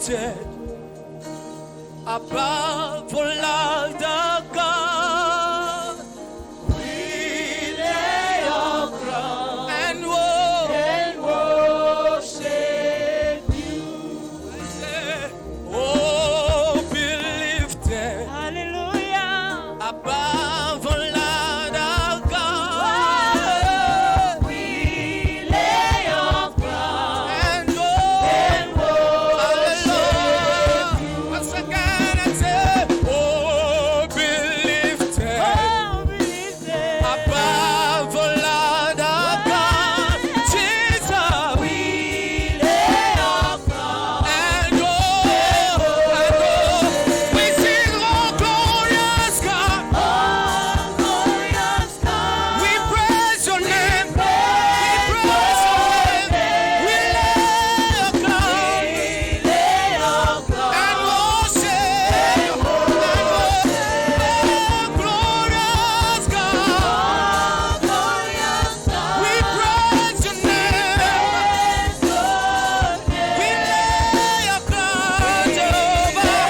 lifted above all other God. We lay our crown and worship you. Oh, be lifted, hallelujah, above all other God. We lay our crown and worship you. Once again, I say, oh, be lifted above all other God. Jesus, we lay our crown and we sing, oh, glorious God. We praise your name. We praise your name. We lay our crown and worship. Glorious God. We praise your name. We lay our crown, Jehovah,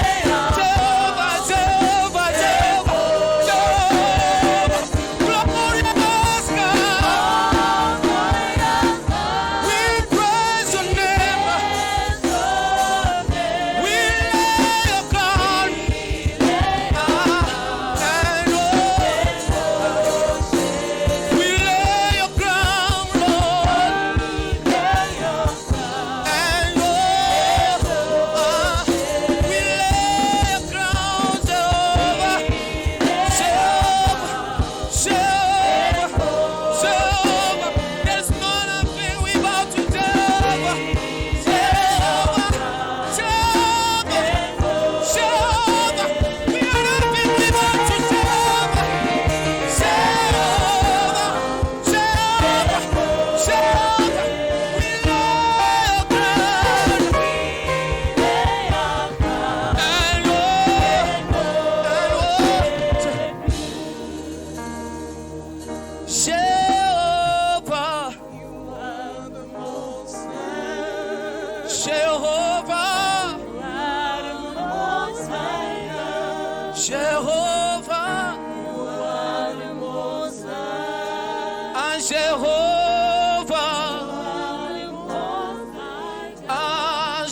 Jehovah, Jehovah, Jehovah. Glorious God. We praise your name. We lay our crown and we lay your crown, Lord, and we lay your crown, Jehovah, Jehovah. There's nothing we bow to, Jehovah, Jehovah. We are nothing we bow to, Jehovah.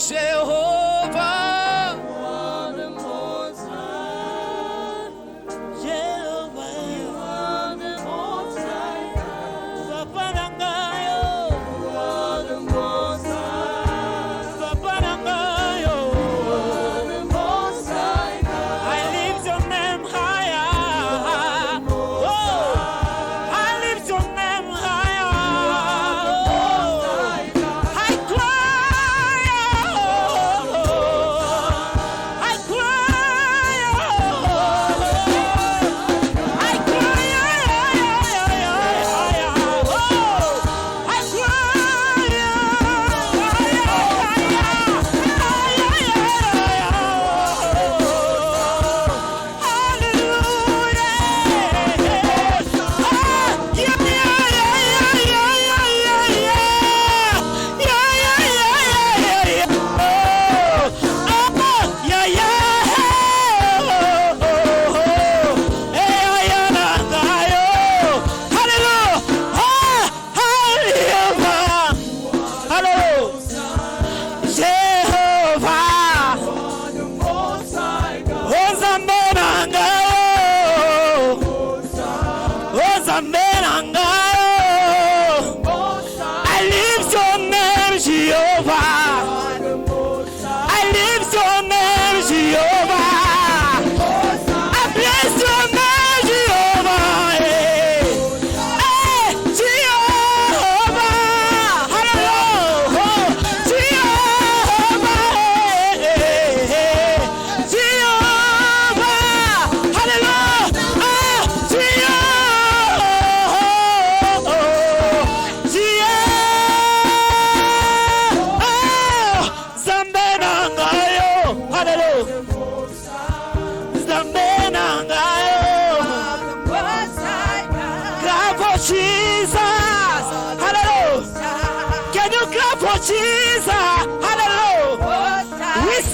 Jehovah,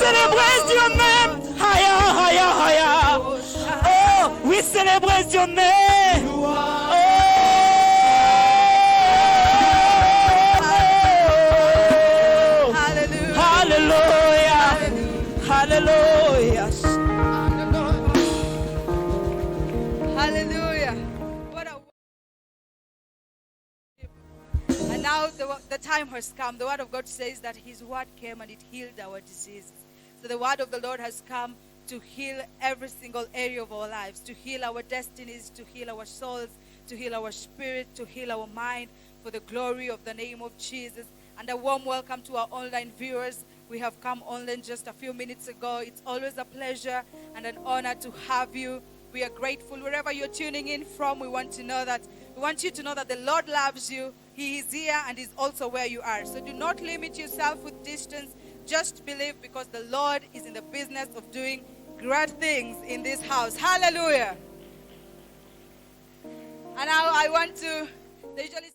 celebrate your name. Higher, higher, higher. Oh, we celebrate your name. Hallelujah. Hallelujah. And now the time has come. The word of God says that his word came and it healed our diseases. So the word of the Lord has come to heal every single area of our lives, to heal our destinies, to heal our souls, to heal our spirit, to heal our mind for the glory of the name of Jesus. And a warm welcome to our online viewers. We have come online just a few minutes ago. It's always a pleasure and an honor to have you. We are grateful wherever you're tuning in from. We want you to know that the Lord loves you. He is here and is also where you are. So do not limit yourself with distance. Just believe, because the Lord is in the business of doing great things in this house. Hallelujah. And now I want to, they usually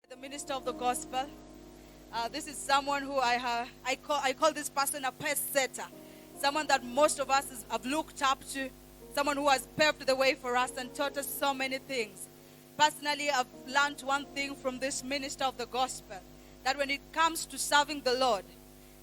the minister of the gospel. This is someone who I call this person a pace setter. Someone that most of us have looked up to. Someone who has paved the way for us and taught us so many things. Personally, I've learned one thing from this minister of the gospel. That when it comes to serving the Lord,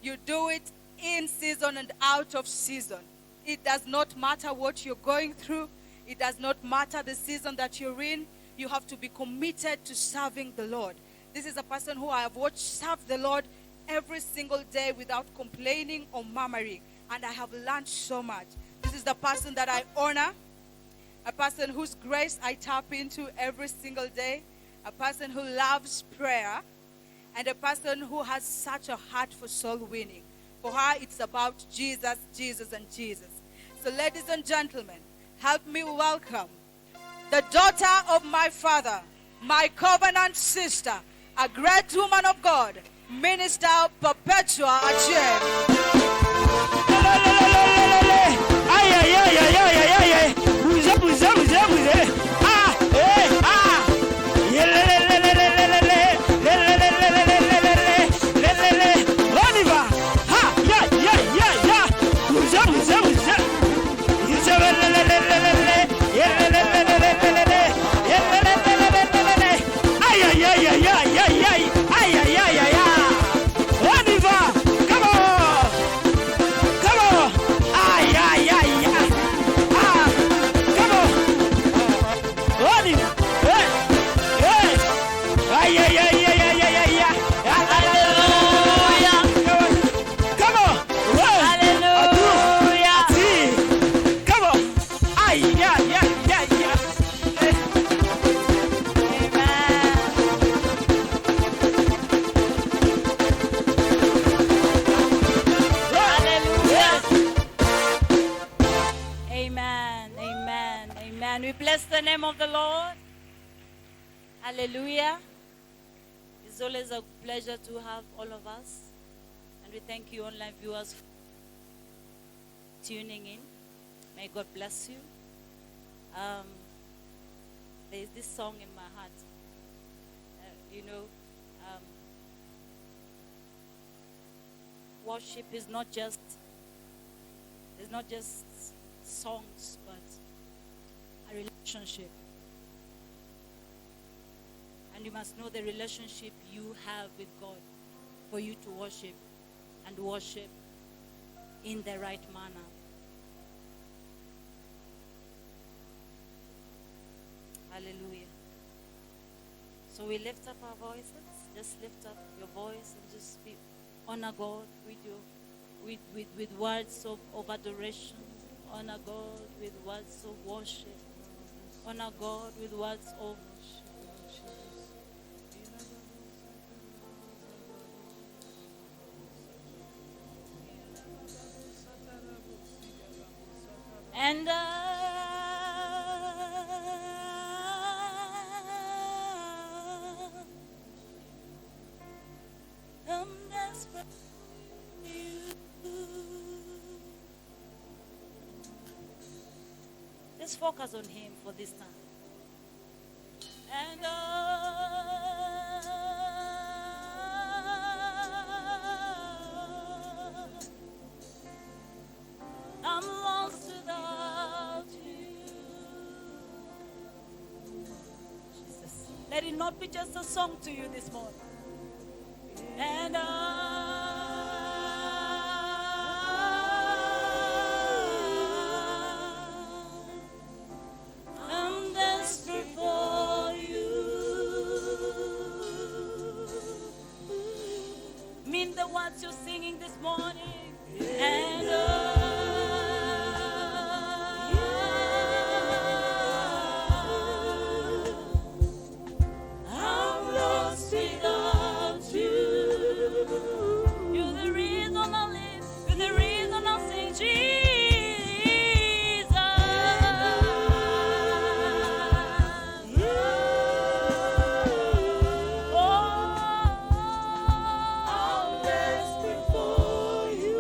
you do it in season and out of season. It does not matter what you're going through. It does not matter the season that you're in. You have to be committed to serving the Lord. This is a person who I have watched serve the Lord every single day without complaining or murmuring. And I have learned so much. This is the person that I honor. A person whose grace I tap into every single day. A person who loves prayer. And a person who has such a heart for soul winning. For her, it's about Jesus, Jesus, and Jesus. So ladies and gentlemen, help me welcome the daughter of my father, my covenant sister, a great woman of God, Minister Perpetua Achieng. We bless the name of the Lord. Hallelujah. It's always a pleasure to have all of us. And we thank you, online viewers, for tuning in. May God bless you. There is this song in my heart. Worship is not just songs, but a relationship. And you must know the relationship you have with God for you to worship, and worship in the right manner. Hallelujah. So we lift up our voices. Just lift up your voice and just honor God with words of adoration. Honor God with words of worship. Honor God with words of and I'm desperate for you. Just focus on him for this time. And I'm lost without you. Jesus. Let it not be just a song to you this morning. And I'm desperate for you. Mean the words you're singing this morning. And I'm lost without you. You're the reason I live. You're the reason I sing Jesus. I'm desperate for you.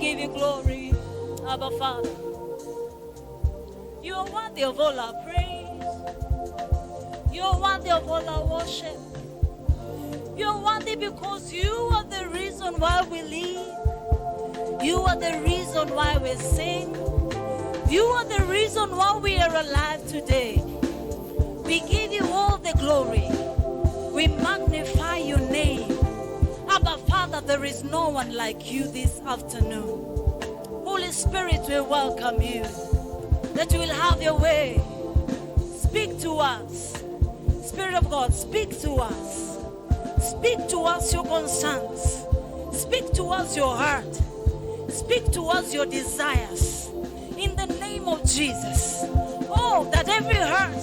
give you glory. Abba Father. You are worthy of all our praise. You are worthy of all our worship. You are worthy because you are the reason why we live. You are the reason why we sing. You are the reason why we are alive today. We give you all the glory. We magnify your name. Abba Father, there is no one like you this afternoon. Holy Spirit, we welcome you. That you will have your way. Speak to us. Spirit of God, speak to us. Speak to us your concerns. Speak to us your heart. Speak to us your desires. In the name of Jesus. Oh, that every heart,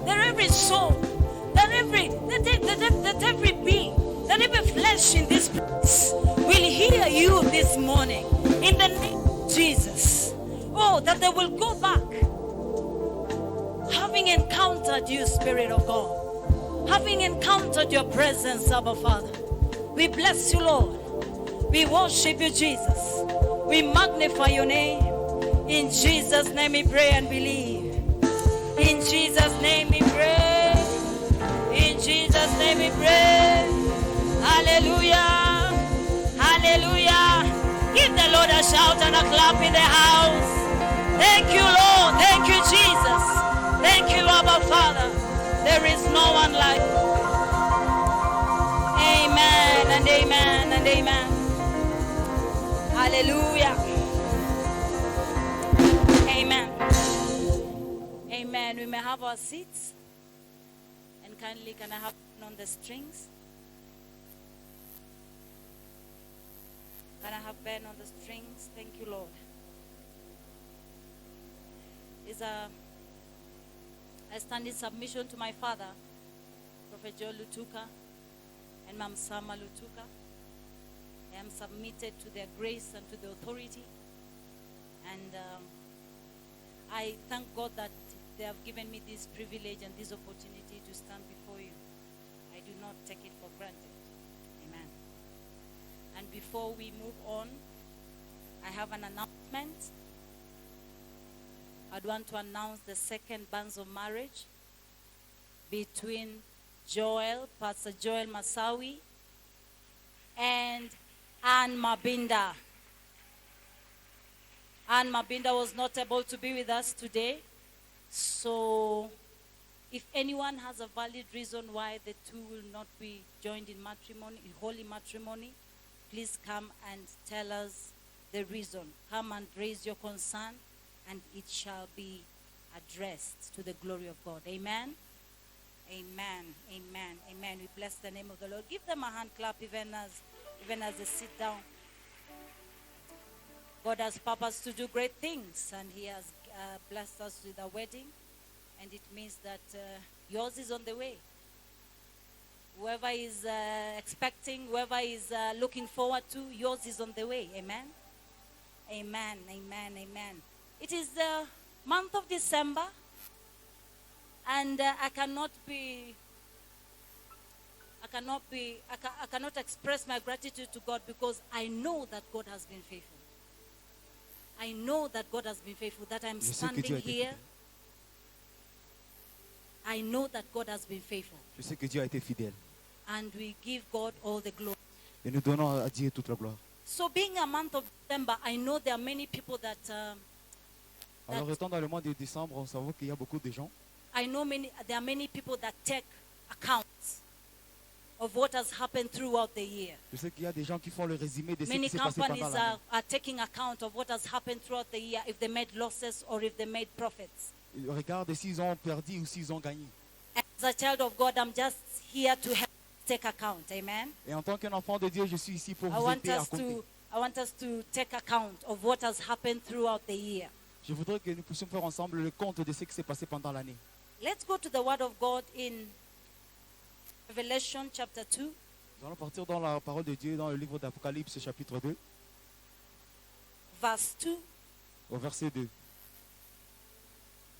that every soul, that every being, that every flesh in this place will hear you this morning. In the name of Jesus. Oh, that they will go back having encountered you, Spirit of God. Having encountered your presence, Abba Father. We bless you, Lord. We worship you, Jesus. We magnify your name. In Jesus' name we pray and believe. In Jesus' name we pray. In Jesus' name we pray. Hallelujah. Hallelujah. Give the Lord a shout and a clap in the house. Thank you, Lord. Thank you, Jesus. Thank you, Abba Father. There is no one like you. Amen and amen and amen. Hallelujah. Amen. Amen. We may have our seats. And kindly, can I have on the strings? Can I have Ben on the strings? Thank you, Lord. I stand in submission to my father, Prophet Joel Lutuka, and Mam Sama Lutuka. I am submitted to their grace and to the authority. And I thank God that they have given me this privilege and this opportunity to stand before you. I do not take it for granted. Amen. And before we move on, I have an announcement. I'd want to announce the second banns of marriage between Pastor Joel Masawi, and Anne Mabinda. Anne Mabinda was not able to be with us today. So if anyone has a valid reason why the two will not be joined in matrimony, in holy matrimony, please come and tell us the reason. Come and raise your concern, and it shall be addressed to the glory of God. Amen. Amen. Amen. Amen. We bless the name of the Lord. Give them a hand clap even as they sit down. God has purposed to do great things, and He has blessed us with a wedding, and it means that yours is on the way. Whoever is expecting, whoever is looking forward to, yours is on the way. Amen. Amen. Amen. Amen. It is the month of December, and I cannot express my gratitude to God because I know that God has been faithful. I know that God has been faithful, that I'm standing here. I know that God has been faithful. Je sais que Dieu a été fidèle. And we give God all the glory. Et nous donnons à Dieu toute la gloire. So being a month of December, I know there are many people that... Alors étant dans le mois de décembre, on sait qu'il y a beaucoup de gens. I know there are many people that take account of what has happened throughout the year. Je sais qu'il y a des gens qui font le résumé de ce Many qui s'est passé companies pendant l'année. are taking account of what has happened throughout the year, if they made losses or if they made profits. Ils regardent s'ils ont perdu ou s'ils ont gagné. As a child of God, I'm just here to help take account. Amen. Et en tant qu'un enfant de Dieu, je suis ici pour I vous want aider à us compter. to take account of what has happened throughout the year. Je voudrais que nous puissions faire ensemble le compte de ce qui s'est passé pendant l'année. Let's go to the Word of God in Revelation chapter 2. Nous allons partir dans la parole de Dieu dans le livre d'Apocalypse chapitre 2, Verse 2. au verset 2.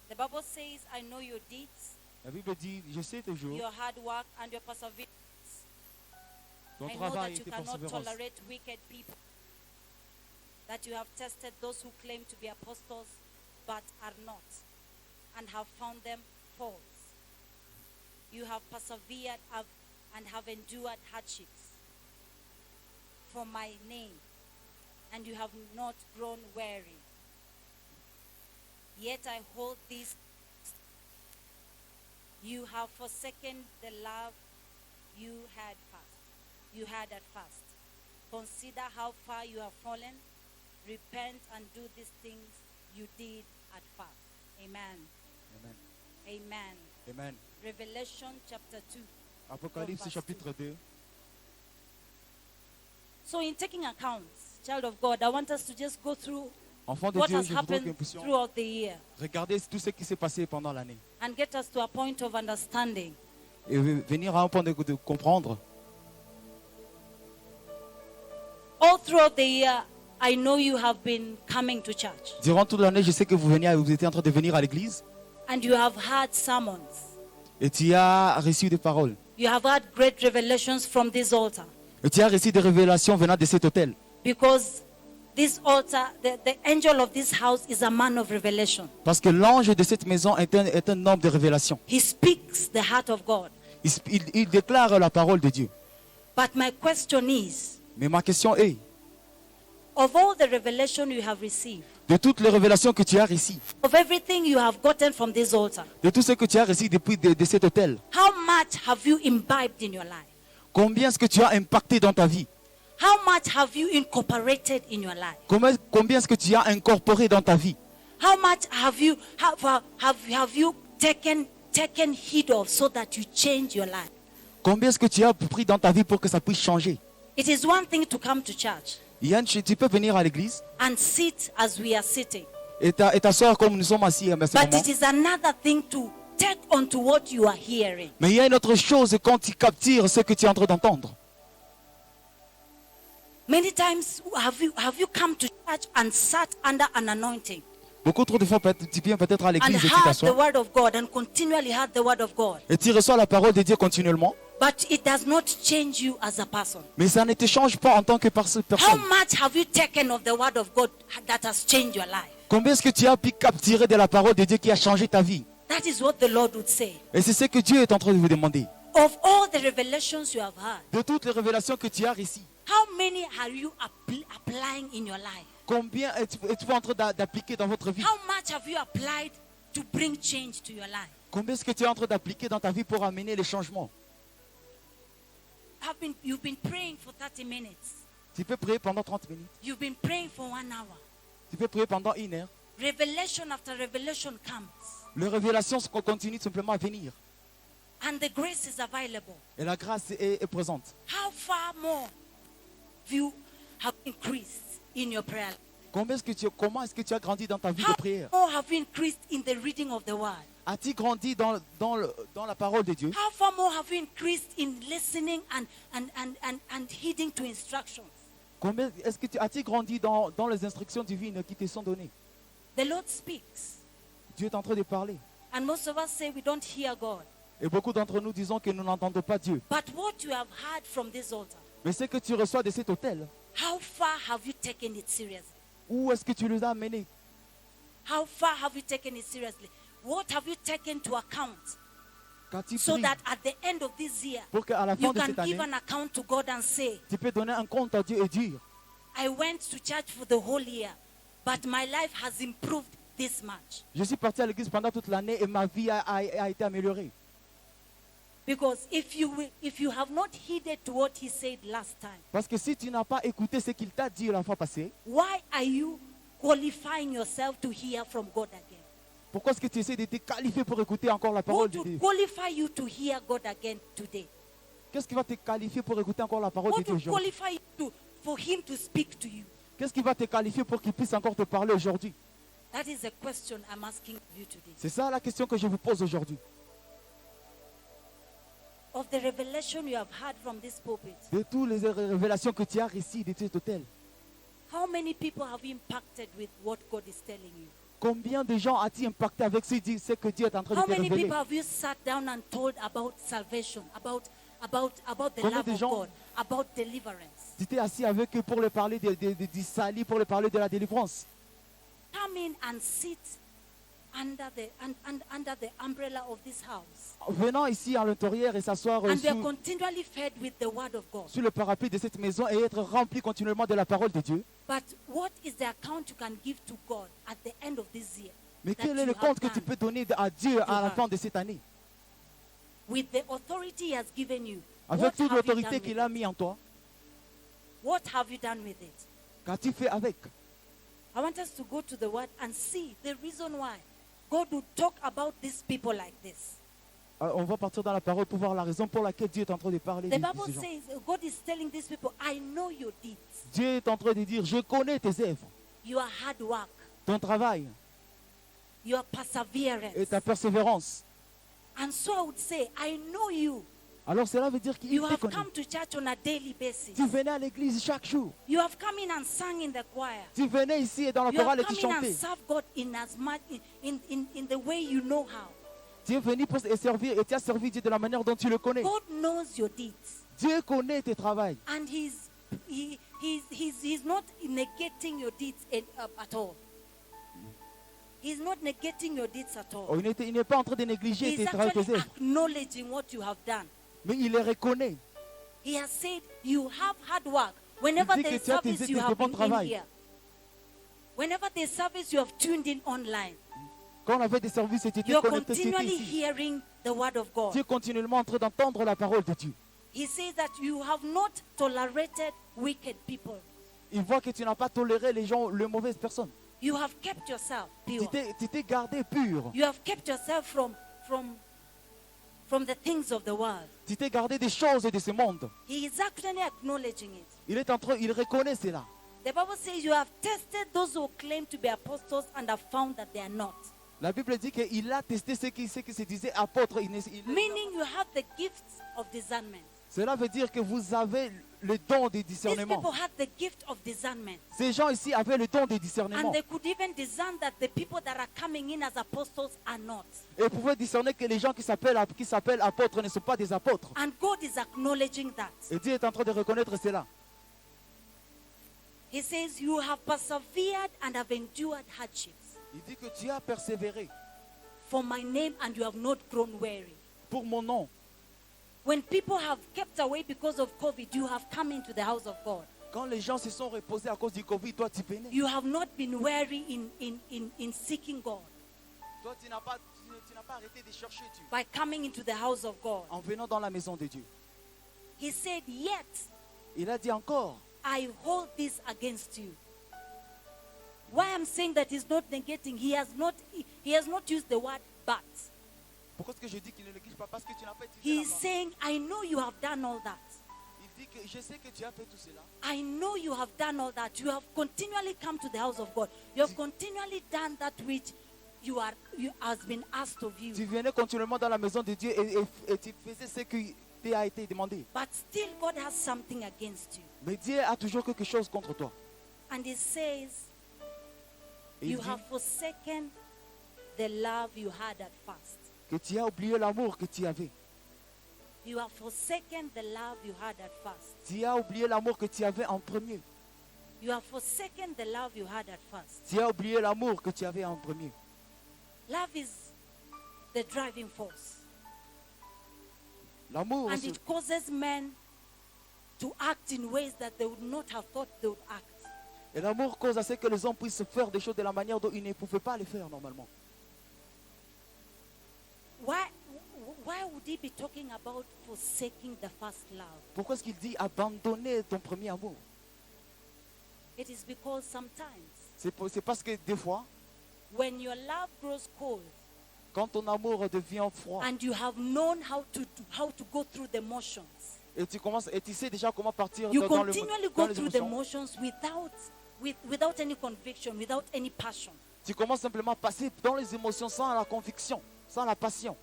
The Bible says, I know your deeds, La Bible dit, je sais toujours, your hard work and your perseverance. ton I know travail that et you tes cannot persévérances. tolerate wicked people. that you have tested those who claim to be apostles but are not, and have found them false. You have persevered and have endured hardships for my name, and you have not grown weary. Yet I hold this: you have forsaken the love you had at first. Consider how far you have fallen. Repent and do these things you did at first. Amen. Amen. Amen. Amen. Revelation chapter 2. Apocalypse Verse chapitre 2. So in taking account, child of God, I want us to just go through Enfant de what Dieu, has je voudrais que happened nous puissions throughout the year regarder tout ce qui s'est passé pendant l'année and get us to a point of understanding. et venir à un point de comprendre. All throughout the year, I know you have been coming to church Durant toute l'année, je sais que vous étiez en train de venir à l'église and you have heard sermons. et tu as reçu des paroles. You have had great revelations from this altar, Et tu as reçu des révélations venant de cet hôtel. because this altar, the angel of this house is a man of revelation. Parce que l'ange de cette maison est un homme de révélation. He speaks the heart of God. Il déclare la parole de Dieu. But my question is, Mais ma question est, of all the revelation you have received, de toutes les révélations que tu as reçues, of everything you have gotten from this altar, de tout ce que tu as reçu depuis de cet hôtel, how much have you imbibed in your life? combien est-ce que tu as impacté dans ta vie? How much have you incorporated in your life? Combien est-ce que tu as incorporé dans ta vie? How much have you taken heed of so that you change your life? Combien est-ce que tu as pris dans ta vie pour que ça puisse changer? It is one thing to come to church Yann, tu peux venir à l'église and sit as we are sitting, et t'asseoir comme nous sommes assis à ce but moment. it is another thing to take on to what you are hearing. Mais il y a une autre chose quand tu captures ce que tu es en train d'entendre. Many times have you come to church and sat under an anointing Beaucoup trop de fois, tu viens peut-être à and l'église et tu heard the t'assois word of God and continually heard the word of God, et tu reçois la parole de Dieu continuellement, but it does not change you as a person. mais ça ne te change pas en tant que personne. How much have you taken of the word of God that has changed your life? Combien est-ce que tu as pu capturer de la parole de Dieu qui a changé ta vie? That is what the Lord would say. Et c'est ce que Dieu est en train de vous demander. Of all the revelations you have heard, De toutes les révélations que tu as reçues, how many are you applying in your life? combien es-tu en train d'appliquer dans votre vie? How much have you applied to bring change to your life? Combien est-ce que tu es en train d'appliquer dans ta vie pour amener les changements? You've been praying for 30 minutes. Tu peux prier pendant 30 minutes. You've been praying for 1 hour. Tu peux prier pendant 1 heure. Revelation after revelation comes, Les révélations continuent simplement à venir. and the grace is available. Et la grâce est présente. How far more you have increased in your prayer? Comment est-ce que tu as grandi dans ta vie How de prière? more have you increased in the reading of the word? As-tu grandi dans la parole de Dieu? How far more have you increased in listening and heeding to instructions? Combien est-ce que as-tu grandi dans les instructions divines qui te sont données? The Lord speaks, Dieu est en train de parler. and most of us say we don't hear God. Et beaucoup d'entre nous disons que nous n'entendons pas Dieu. But what you have heard from this altar, Mais ce que tu reçois de cet hôtel, how far have you taken it seriously? où est-ce que tu les as amenés? How far have you taken it seriously? What have you taken to account Qu'as-tu so pris that at the end of this year, pour qu'à la fin you de can cette année, give an account to God and say, tu peux donner un compte à Dieu et dire, I went to church for the whole year, but my life has improved this much. je suis parti à l'église pendant toute l'année et ma vie a été améliorée. Because if you have not heeded to what he said last time, Parce que si tu n'as pas écouté ce qu'il t'a dit la fois passée, why are you qualifying yourself to hear from God again? pourquoi est-ce que tu essaies de te qualifier pour écouter encore la parole What de would Dieu? qualify you to hear God again today? Qu'est-ce qui va te qualifier pour écouter encore la parole de What Dieu would aujourd'hui? qualify you for him to speak to you? Qu'est-ce qui va te qualifier pour qu'il puisse encore te parler aujourd'hui? That is a question I'm asking you today. C'est ça la question que je vous pose aujourd'hui. Of the revelation you have heard from this pulpit, De toutes les révélations que tu as reçues de cet hôtel, how many people have you impacted with what God is telling you? combien de gens as-tu impacté avec ce que Dieu est en train de How te many révéler? people have you sat down and told about salvation, about the Combien love de of gens- God, about deliverance? Tu t'es assis avec eux pour leur parler du salut, pour leur parler de la délivrance. Come in and sit under the umbrella of this house. Venant ici à l'intérieur et s'asseoir And we are sous, continually fed with the word of God. sous le parapluie de cette maison et être rempli continuellement de la parole de Dieu. But what is the account you can give to God at the end of this year? Mais that quel est you le have compte que tu done peux donner à Dieu à la have. fin de cette année? with the authority He has given you? Avec What toute have you done l'autorité with qu'il a it? mis en toi, What have you done with it? qu'as-tu fait avec? I want us to go to the word and see the reason why God would talk about these people like this. On va partir dans la parole pour voir la raison pour laquelle Dieu est en train de parler The de Bible ces gens. says God is telling these people, I know your deeds, Dieu est en train de dire, je connais tes œuvres, your hard work, ton travail your perseverance. et ta persévérance. And so I would say, I know you. Alors cela veut dire qu'il You te have connaît. come to church on a daily basis. Tu venais à l'église chaque jour. You have come in and sung in the choir. Tu venais ici et dans la You have chorale et tu come in and chantais. served God in as much in the way you know how. Tu es venu pour servir et tu as servi Dieu de la manière dont tu le connais. God knows your deeds, Dieu connaît tes travails. and He's not negating your deeds at all. He's not negating your deeds at all. Oh, il n'est pas en train de négliger He's tes travaux, tes actually œuvres, acknowledging what you have done. mais il les reconnaît. He has said you have hard work. Whenever Il dit there's que tu as service, tes- you tes have bons been in travail. here. Whenever there's service, you have tuned in online. Quand on avait des services et tu étais You're connecté, tu étais continually ici. hearing the word of God. Tu es continuellement en train d'entendre la parole de Dieu. He says that you have not tolerated wicked people. Il voit que tu n'as pas toléré les gens, les mauvaises personnes. You have kept yourself pure. Tu t'es gardé pur. You have kept yourself from the things of the world. Tu t'es gardé des choses de ce monde. He is actually acknowledging it. Il reconnaît cela. The Bible says you have tested those who claim to be apostles and have found that they are not. La Bible dit qu'il a testé ceux qui se disaient apôtres. Meaning you have the gifts of discernment. Cela veut dire que vous avez le don de These discernement. people had the gift of discernment. Ces gens ici avaient le don de discernement. And they could even discern that the people that are coming in as apostles are not. Et ils pouvaient discerner que les gens qui s'appellent apôtres ne sont pas des apôtres. And God is acknowledging that. Et Dieu est en train de reconnaître cela. He says, you have persevered and have endured hardships Il dit que tu as persévéré for my name and you have not grown weary. pour mon nom. When people have kept away because of COVID, you have come into the house of God. Quand les gens se sont reposés à cause du Covid, toi tu venais. You have not been weary in seeking God Toi tu n'as pas arrêté de chercher Dieu by coming into the house of God. en venant dans la maison de Dieu. He said, yet Il a dit encore, I hold this against you. Why I'm saying that he's not negating, he has not used the word but. pourquoi est-ce que je dis qu'il ne néglige pas? Parce que tu n'as pas utilisé He's la parole. saying, I know you have done all that. Il dit que je sais que tu as fait tout cela. I know you have done all that. You have continually come to the house of God. You have continually done that which you has been asked of you. Tu venais continuellement dans la maison de Dieu et tu faisais ce qui t'a été demandé. But still God has something against you. Mais Dieu a toujours quelque chose contre toi. And he says, Et il you dit have forsaken the love you had at first. que tu as oublié l'amour que tu avais. You have forsaken the love you had at first. Tu as oublié l'amour que tu avais en premier. You have forsaken the love you had at first. Tu as oublié l'amour que tu avais en premier. Love is the driving force. L'amour, And it causes men to act in ways that they would not have thought they would act. et l'amour cause à ce que les hommes puissent faire des choses de la manière dont ils ne pouvaient pas les faire normalement. Why would he be talking about forsaking the first love? Pourquoi est-ce qu'il dit abandonner ton premier amour? It is because sometimes C'est parce que des fois, when your love grows cold quand ton amour devient froid and you have known how to go through the motions, et tu sais déjà comment partir you dans continually dans go les through the émotions, motions without any conviction, without any passion. tu commences simplement à passer dans les émotions sans la conviction, sans la passion.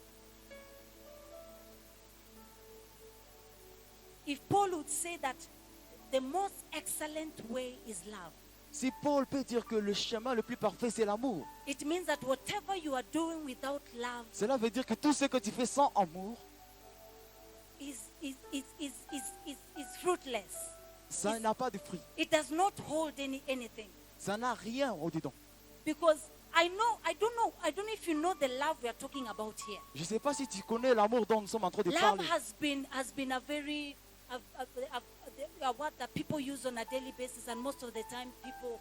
If Paul would say that the most excellent way is love, Si Paul peut dire que le chemin le plus parfait c'est l'amour, it means that whatever you are doing without love cela veut dire que tout ce que tu fais sans amour, is fruitless. ça n'a pas de fruit. It does not hold anything. Ça n'a rien au-dedans. Because I don't know if you know the love we are talking about here. Je ne sais pas si tu connais l'amour dont nous sommes en train de Love parler. has been a very a word that people use on a daily basis, and most of the time people,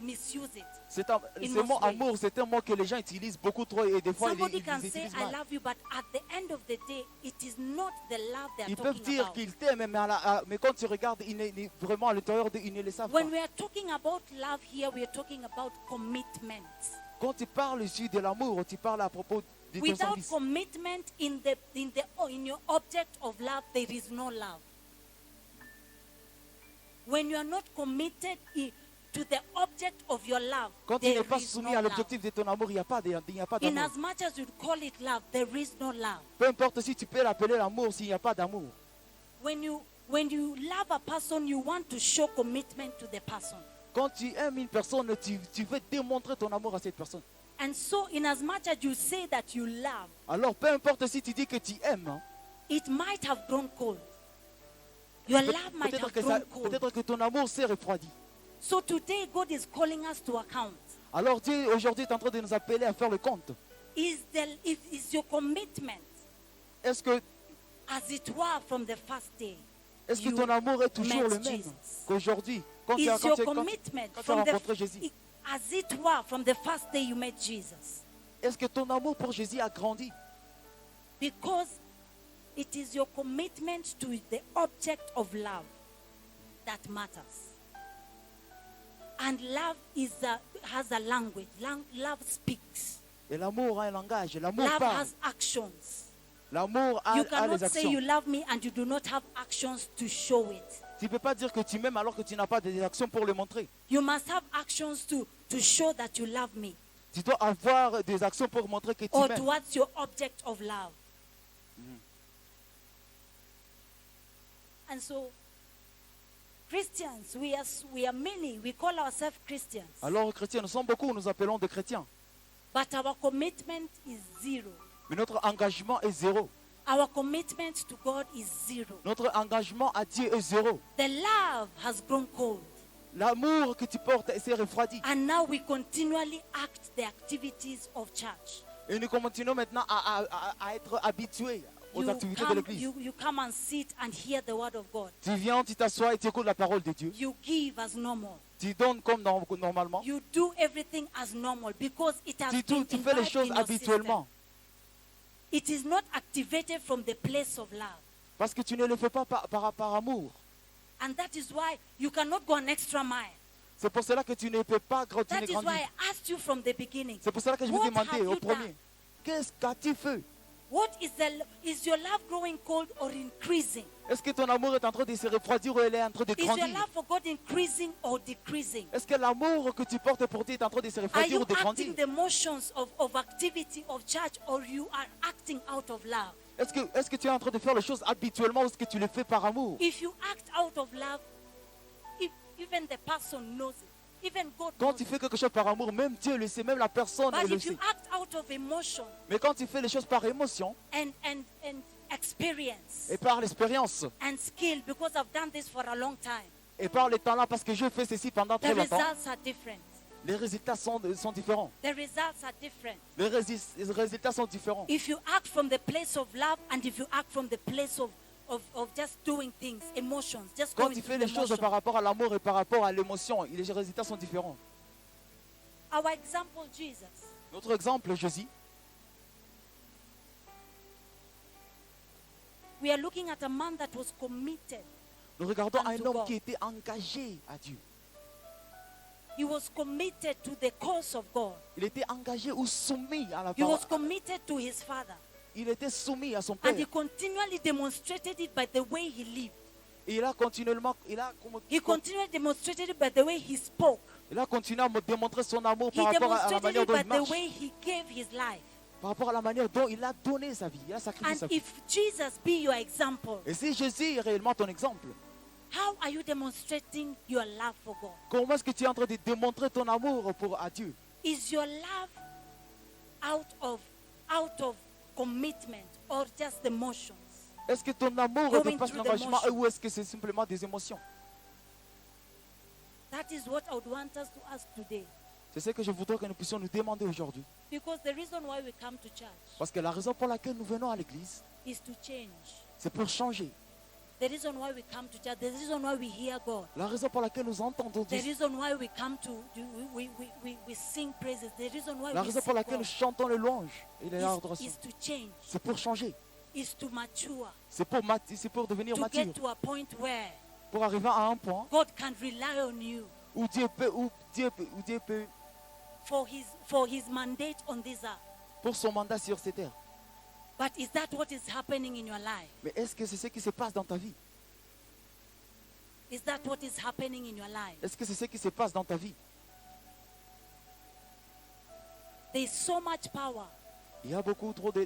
misuse it. C'est In ce mot most ways. amour, c'est un mot que les gens utilisent beaucoup trop et des fois Somebody ils can say utilisent I mal. love you, but at the end of the day, it is not the love they are Ils peuvent talking dire about. qu'ils t'aiment, mais quand tu regardes, vraiment à l'intérieur d'eux, ils ne le savent pas. When we are talking about love here, we are talking about commitment. Quand tu parles ici de l'amour, tu parles à propos de ton Without service. commitment in your object of love, there is no love. When you are not committed to the object of your love, Quand tu there n'es pas is soumis no à love. l'objectif de ton amour, il n'y a pas In d'amour. as much as you call it love, there is no love. Peu importe si tu peux l'appeler l'amour, s'il n'y a pas d'amour. When you love a person, you want to show commitment to the person. Quand tu aimes une personne, tu veux démontrer ton amour à cette personne. And so, in as much as you say that you love, Alors, peu importe si tu dis que tu aimes, hein, it might have grown cold. Your love might have grown cold. peut-être que ton amour s'est refroidi. So today, God is calling us to account. Alors Dieu aujourd'hui est en train de nous appeler à faire le compte. Is your commitment, Est-ce que as it were, from the first day? You ton amour est toujours met le même Jesus. qu'aujourd'hui quand tu Is as your commitment quand tu as from rencontré Jésus? as it were, from the first day you met Jesus? Est-ce que ton amour pour Jésus a grandi? Because it is your commitment to the object of love that matters. And love has a language. Love speaks. Et l'amour a un langage, l'amour Love parle. has actions. L'amour a You les cannot say actions. you love me and you do not have actions to show it. Tu ne peux pas dire que tu m'aimes alors que tu n'as pas des actions pour le montrer. You must have actions to show that you love me, Tu dois avoir des actions pour montrer que tu or m'aimes. towards your object of love. And so, Christians, we are many. We call ourselves Christians, Alors chrétiens, nous sommes beaucoup, nous appelons des chrétiens. but our commitment is zero. Mais notre engagement est zéro. Our commitment to God is zero. Notre engagement à Dieu est zéro. The love has grown cold, L'amour que tu portes s'est refroidi. and now we continually act the activities of church. Et nous continuons maintenant à être habitués aux You activités de come, l'église. you come and sit and hear the word of God. Tu viens, tu t'assois et tu écoutes la parole de Dieu. You give as normal. Tu donnes comme normalement. You do everything as normal because it has Tu been fais les imbibed choses in your system. habituellement. It is not activated from the place of love. Parce que tu ne le fais pas par amour. And that is why you cannot go an extra mile. C'est pour cela que tu ne peux pas That continuer is à why grandir. I asked you from the beginning. C'est pour cela que je vous What demandais have au you premier, done? qu'est-ce qu'as-tu fait? What is your love growing cold or increasing? Est-ce que ton amour est en train de se refroidir ou elle est en train de Is your grandir? love for God increasing or decreasing? Est-ce que l'amour que tu portes pour Dieu est en train de se Are refroidir you ou de grandir? acting the motions of activity of church, or you are acting out of love? Est-ce que tu es en train de faire les choses habituellement ou est-ce que tu le fais par amour? If you act out of love, even the person knows it. Even God Quand knows tu it. fais quelque chose par amour, même Dieu le sait, même la personne But elle le if you sait. act out of emotion Mais quand tu fais les choses par émotion and experience et par l'expérience and skill, because I've done this for a long time, et par les temps-là, parce que je fais ceci pendant the très longtemps, results are different. les résultats sont différents. The results are different. Les résultats sont différents. If you act from the place of love and if you act from the place of just doing things, emotions, just Quand going tu through fais the les choses motion. par rapport à l'amour et par rapport à l'émotion, les résultats sont différents. Our example, Jesus. Notre exemple, Jésus, We are looking at a man that was committed. nous regardons un Unto homme God. qui était engagé à Dieu. He was committed to the cause of God. Il était engagé ou soumis à la He parole. was committed to his father. Il était soumis à son And père. he continually demonstrated it by the way he lived. Et il a continuellement, He continually demonstrated it by the way he spoke. il a continué à me démontrer son amour He par rapport à la demonstrated manière it dont by il the marche, way he gave his life. par rapport à la manière dont il a donné sa vie, il a sacrifié And sa vie. if Jesus be your example, Et si Jésus est réellement ton exemple, how are you demonstrating your love for God? comment est-ce que tu es en train de démontrer ton amour à Dieu? Is your love out of commitment or just emotions? Est-ce que ton amour Going dépasse through the l'engagement motion. ou est-ce que c'est simplement des émotions? That is what I would want us to ask today. C'est ce que je voudrais que nous puissions nous demander aujourd'hui. Because the reason why we come to church Parce que la raison pour laquelle nous venons à l'église, is to change. c'est pour changer. The reason why we come to church, the reason why we hear God, La raison pour laquelle nous entendons the Dieu, reason why we come to, we sing praises, the reason why la we raison seek pour laquelle God nous chantons les louanges et les is adorations, to change, c'est pour changer. is to mature, C'est pour devenir to mature. get to a point where Pour arriver à un point God can rely on you où Dieu peut, for his mandate on this earth. pour son mandat sur cette terre. But is that what is happening in your life? Mais est-ce que c'est ce qui se passe dans ta vie? Is that what is happening in your life? Est-ce que c'est ce qui se passe dans ta vie? There is so much power Il y a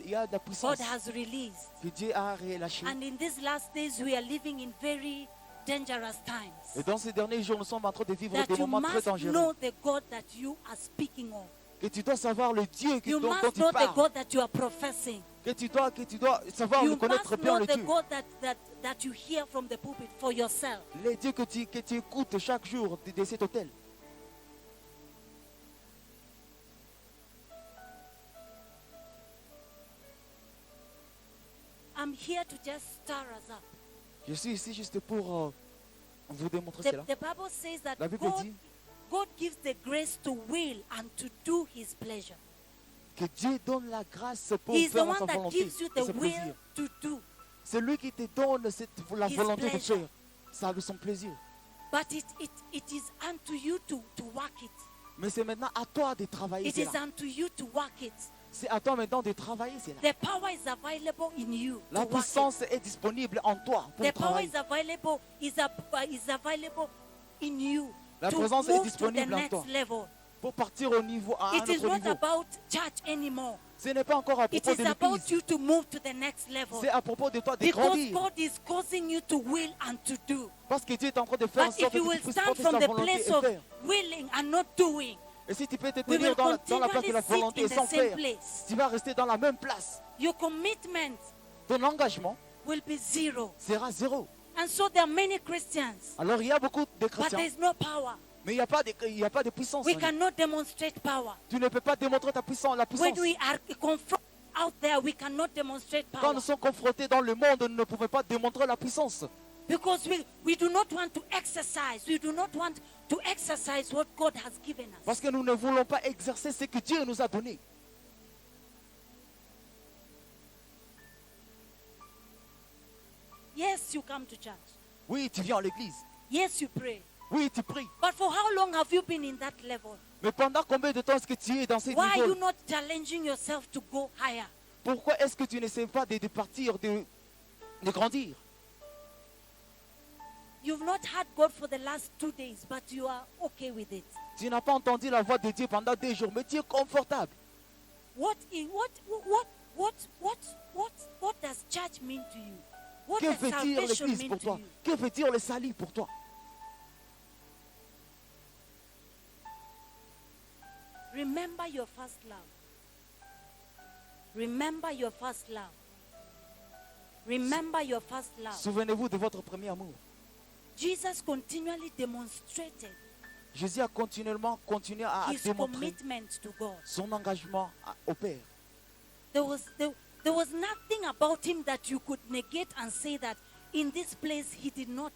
il y a de la puissance God has released. que Dieu a relâchée. And in these last days, we are living in very dangerous times. Et dans ces derniers jours, nous sommes en train de vivre That des you moments très must dangereux. know the God that you are speaking of. Que tu dois savoir le Dieu You dont must tu know the parles. God that you are professing. Que tu dois savoir You le connaître must bien know le the Dieu. God that you hear from the pulpit for yourself. Les dieux que tu écoutes chaque jour de cet hôtel. I'm here to just stir us up. Je suis ici juste pour vous démontrer The, cela. the Bible says that La Bible God, dit God gives the grace to will and to do His pleasure. que Dieu donne la grâce pour He's the faire one sa that volonté gives you et the ses will plaisirs. to do. C'est lui qui te donne la His volonté de pleasure. faire ça de son plaisir. But it is unto you to work it. Mais c'est maintenant à toi de travailler It is cela. unto you to work it. C'est à toi maintenant de travailler cela. The power is available in you. La to work it. puissance est disponible en toi pour The power travailler. is available in you La to présence est move to the disponible en next toi. level. Pour partir au niveau à un It is autre not niveau. about church anymore. Ce n'est pas encore à It propos is de about l'église. you to move to the next level. C'est à propos de toi de Because grandir. God is causing you to will and to do. Parce que Dieu est en train de faire en But sorte if que you tu will puisses stand porter from sa the volonté place et of faire. willing and not doing, Et si tu peux te we will tenir dans la place de la continually sit volonté in et sans the same faire, place. tu vas rester dans la même place. Your commitment Ton engagement will be zero. sera zéro. And so there are many Christians, Alors il y a beaucoup de but chrétiens, there is no power. mais il n'y a pas de puissance. We en eux. cannot demonstrate power. Tu ne peux pas démontrer la puissance. When we are confronted out there, we cannot demonstrate Quand power. nous sommes confrontés dans le monde, nous ne pouvons pas démontrer la puissance. Because we do not want to exercise. We do not want to exercise what God has given us. Parce que nous ne voulons pas exercer ce que Dieu nous a donné. Yes, you come to church. Oui, tu viens à l'église. Yes, you pray. Oui, tu pries. But for how long have you been in that level? Mais pendant combien de temps est-ce que tu es dans ces Why are you niveaux? not challenging yourself to go higher? Pourquoi est-ce que tu n'essaies pas de partir, de grandir? You've not had God for the last 2 days, but you are okay with it. Tu n'as pas entendu la voix de Dieu pendant 2 jours, mais tu es confortable. What does church mean to you? What Que does veut dire salvation l'église mean pour to toi? you? Que veut dire le salut pour toi? Remember your first love. Remember your first love. Remember your first love. Souvenez-vous de votre premier amour. Jesus continually demonstrated Jésus a continué à his démontrer commitment to God. son engagement au Père. There was nothing about him that you could negate and say that in this place he did not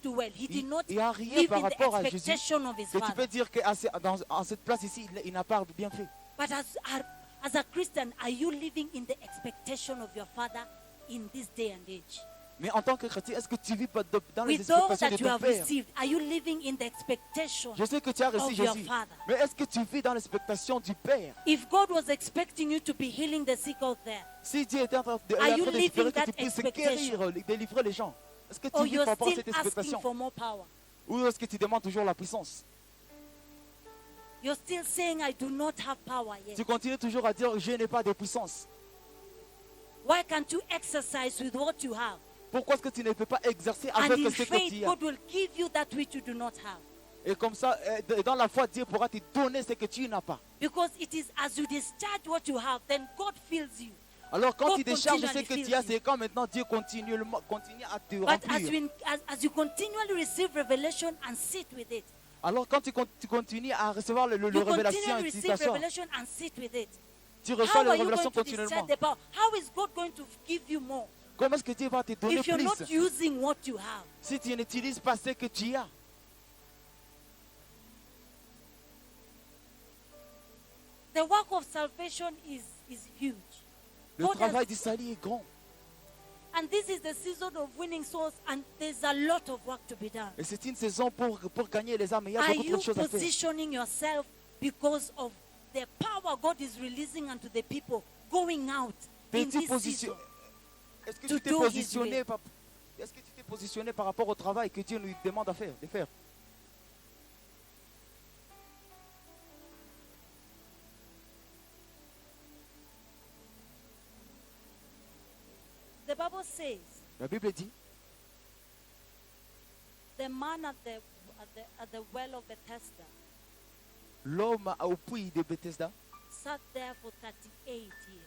do well. He did not Il n'y a rien live par in the rapport à Jésus expectation of his que tu peux father. dire qu'en cette place ici, il n'a pas bien fait. But as a Christian, are you living in the expectation of your father in this day and age? Mais en tant que chrétien, est-ce que tu vis dans les With all expectations de that you ton have Père? received, are you living in the expectation Je sais que tu as reçu of your Jésus, father? mais est-ce que tu vis dans l'expectation du Père? If God was expecting you to be healing the sick out there, Si Dieu était en train Are you d'espérer living que that tu puisses expectation? guérir, délivrer les gens, est-ce que tu or vis you're par rapport à still cette asking expectation? for more power, Ou est-ce que tu demandes toujours la puissance? you're still saying, I do not have power yet. Tu continues toujours à dire, je n'ai pas de puissance. Why can't you exercise with what you have? Pourquoi est-ce que tu ne peux pas exercer And avec in ce que faith, tu as? God will give you that which you do not have. Et comme ça, dans la foi, Dieu pourra te donner ce que tu n'as pas. Because it is as you discharge what you have, then God fills you. Alors quand God tu décharges ce continually que fills tu as, you. c'est quand maintenant Dieu continue à te But remplir. as you continually receive revelation and sit with it, Alors quand tu continues à recevoir le You révélation continue to et tu receive t'assois, revelation and sit with it. tu reçois How la are you révélation going to discern continuellement. the power? How is God going to give you more Comment est-ce que Dieu va te donner if you're not plus using what you have? si tu n'utilises pas ce que tu as? The work of salvation is huge. Le God has- travail du salut est grand. and this is the season of winning souls, and there's a lot of work to be done. Et c'est une saison pour gagner les âmes. Il y a Are beaucoup trop you de choses à faire. positioning yourself because of the power God is releasing unto the people going out in T'es-tu this position- season? Est-ce que to tu t'es do His positionné will? Est-ce que tu t'es positionné par rapport au travail que Dieu nous demande de faire? The Bible says La Bible dit, the man at the well of Bethesda l'homme au puits de Bethesda sat there for 38 years.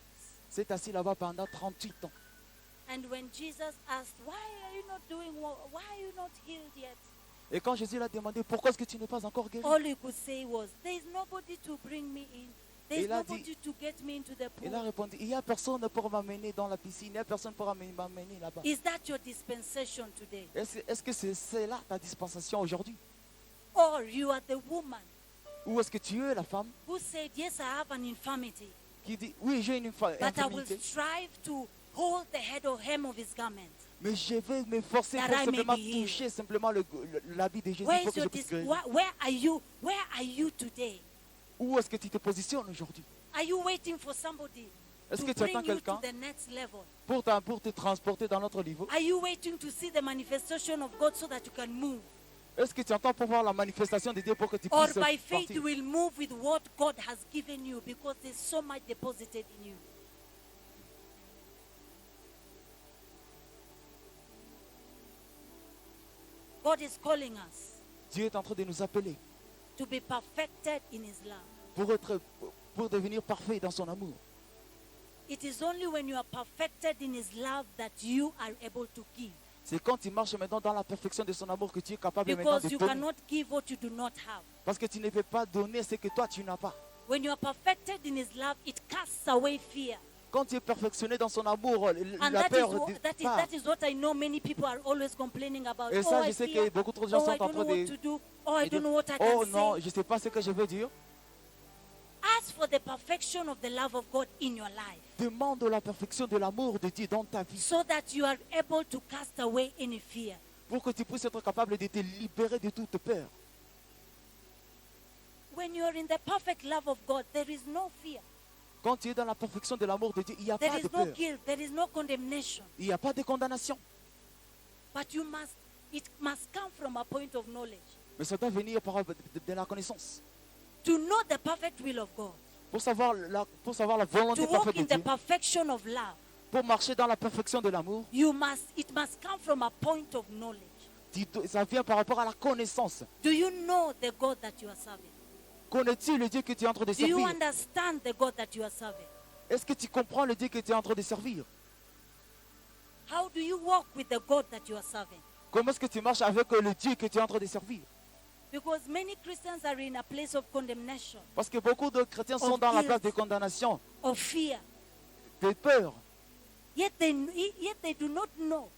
s'est assis là-bas pendant 38 ans. And when Jesus asked, why are you not doing well? Why are you not healed yet? Et quand Jésus l'a demandé, pourquoi est-ce que tu n'es pas encore guéri? All he could say was, there is nobody to bring me in. There is Il a dit- nobody to get me into the Il a pool. répondu, il n'y a personne pour m'amener dans la piscine, il n'y a personne pour m'amener là-bas. Is that your dispensation today? Est-ce que c'est là ta dispensation aujourd'hui? Or you are the woman Ou est-ce que tu es la femme who said, yes, I have an infirmity, qui dit, oui, j'ai une but I will infirmité, strive to hold the head or hem of his garment. mais je vais m'efforcer That pour I may simplement be healed. toucher simplement l'habit de Jésus Where pour is que je your puisse dis- guérir. where are you? Where are you today? Où est-ce que tu te positionnes aujourd'hui? Are you waiting for somebody Est-ce to que tu bring attends you to quelqu'un the next level? pour te transporter dans notre niveau? Are you waiting to see the manifestation of God so that you can move? Est-ce que tu attends pour voir la manifestation de Dieu pour que tu Or puisses by faith partir? you will move with what God has given you because there's so much deposited in you. God is calling us Dieu est en train de nous appeler to be perfected in His love. pour devenir parfait dans son amour. It is only when you are perfected in His love that you are able to give. C'est quand tu marches maintenant dans la perfection de son amour que tu es capable maintenant Because de you donner. cannot give what you do not have. Parce que tu ne peux pas donner ce que toi tu n'as pas. When you are perfected in His love, it casts away fear. Quand tu es perfectionné dans son amour, And la that peur is, part. that is what I know many people are always complaining about. Et Oh, ça, I je sais fear. que beaucoup trop de gens Oh, I sont en don't know train what de to do. Oh, I de don't dire, know what I oh can non, say. je ne sais pas ce que je veux dire. Ask for the perfection of the love of God in your life Demande la perfection de l'amour de Dieu dans ta vie so that you are able to cast away any fear. pour que tu puisses être capable de te libérer de toute peur. When you are in the perfect love of God, there is no fear. Quand tu es dans la perfection de l'amour de Dieu, il n'y a There pas de is no peur. guilt. There is no condemnation. Il n'y a pas de condamnation. But it must come from a point of knowledge. Mais ça doit venir de la connaissance. To know the perfect will of God. Pour savoir la volonté To walk parfaite de in the Dieu. perfection of love. Pour marcher dans la perfection de l'amour, It must come from a point of knowledge. ça vient par rapport à la connaissance. Do you know the God that you are serving? Connais-tu le Dieu que tu es en train de Do you servir? understand the God that you are serving? Est-ce que tu comprends le Dieu que tu es en train de servir? How do you walk with the God that you are serving? Comment est-ce que tu marches avec le Dieu que tu es en train de servir? Because many Christians are in a place of condemnation, Parce que beaucoup de chrétiens sont Of dans la guilt. place de condamnation, of fear. de peur. Yet they do not know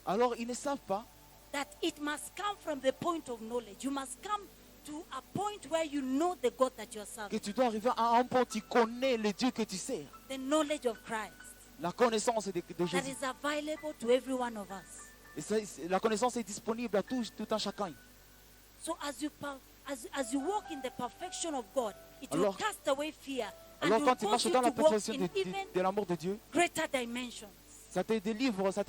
Alors ils ne savent pas that it must come from the point of knowledge. You must come to a point where you know the God that you are que serving. tu dois arriver à un point où tu connais le Dieu que tu sers. The knowledge of Christ La connaissance de that Jésus. is available to every one of us. Et la connaissance est disponible à tout un chacun. So as you walk in the perfection of God, it will Alors- cast away fear and Alors will quand tu cause marches you dans la to walk perfection in even de l'amour de Dieu, greater dimensions. ça te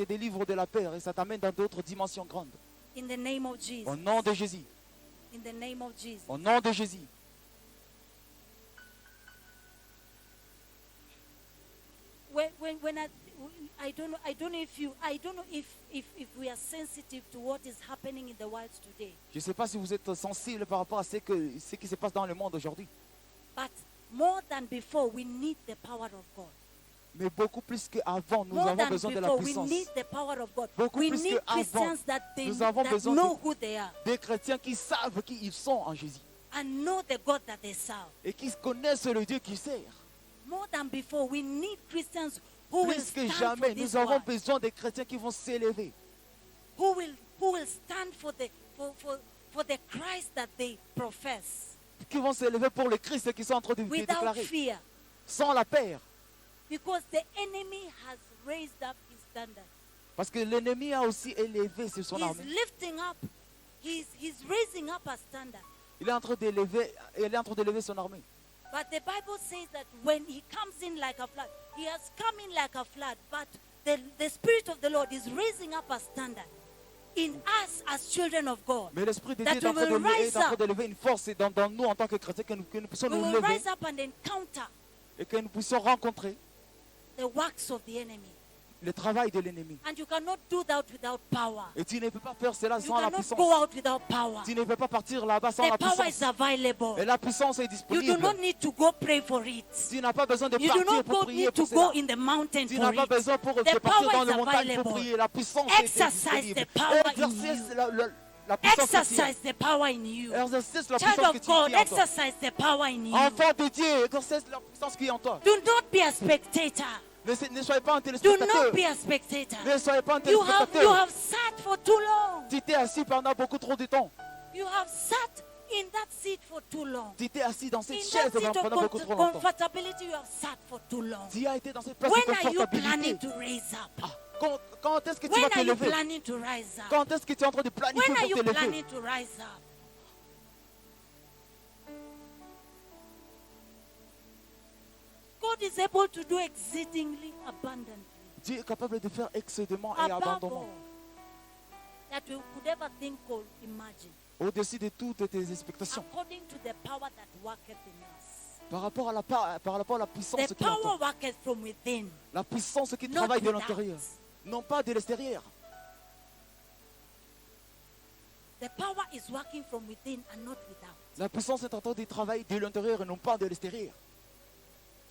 délivre de la peur et ça t'amène dans d'autres dimensions grandes. In the name of Jesus. Au nom de Jésus. In the name of Jesus. Au nom de Jésus. When I don't know if we are sensitive to what is happening in the world today. Je ne sais pas si vous êtes sensible par rapport à ce qui se passe dans le monde aujourd'hui. But more than before, we need the power of God. Mais beaucoup plus qu'avant, nous More avons than besoin de la before, we puissance. need the power of God. Beaucoup We plus need qu'avant, Christians that nous avons besoin know who they are Des chrétiens qui savent qui ils sont en Jésus and know the God that they serve. et qui connaissent le Dieu qu'ils servent. More than before, we need Christians who will Plus que stand for jamais, this nous avons word, besoin des chrétiens qui vont s'élever, who will stand for the Christ that they profess qui vont s'élever pour le Christ qui sont en train de without déclarer, fear, sans la peur. because the enemy has raised up his standard. Parce que l'ennemi a aussi élevé sur son He's armée. lifting up, he's raising up a standard. Il est en train d'élever son armée. But the Bible says that when he comes in like a flood, he has come in like a flood, but the Spirit of the Lord is raising up a standard in us as children of God. Mais l'Esprit de That Dieu est en we train will rise up. d'élever une force dans nous en tant que chrétiens, que nous puissions We nous will lever rise up and encounter et que nous puissions rencontrer the works of the enemy. le travail de l'ennemi. And you cannot do that without power. Et tu ne peux pas faire cela You sans la cannot puissance. go out without power. Tu ne peux pas partir là-bas sans The la power puissance. is available. Et la puissance est You do disponible. not need to go pray for it. Tu n'as pas besoin de You do partir not pour prier need to pour cela. go in the mountain Tu for n'as pas it. besoin pour The de partir power dans is les montagnes pour available. prier. La puissance est Exercise disponible. the power in Exercice la puissance que tu Exercise the power in you. as. Exercice la Child puissance que of tu God, as en toi. exercise the power in you. Enfant de Dieu, exercice la puissance qui est en toi. Do not be a spectator. Ne soyez pas un Do téléspectateur. not be a spectator. Ne soyez pas un You téléspectateur. have sat for too long. Tu t'es assis pendant beaucoup trop de temps. You have sat in that seat for too long. Tu t'es assis dans cette In chaise that seat pendant beaucoup of trop longtemps. comfortability, you have sat for too long. Tu as été dans cette place When de are you confortabilité. planning to raise up? Ah, quand est-ce que tu When vas are you t'élever? planning to rise up? Quand est-ce que tu es en train de planifier When are pour you t'élever? planning to rise up? God is able to do exceedingly abundantly, Dieu est capable de faire excédemment et above abondamment, all that we could ever think or imagine, au-dessus de toutes tes expectations, according to the power that worketh in us. par rapport à la puissance The qui est en power toi. worketh from within. La puissance qui Not travaille de without. l'intérieur, non pas de l'extérieur. The power is working from within and not without. La puissance est en train de travailler de l'intérieur et non pas de l'extérieur.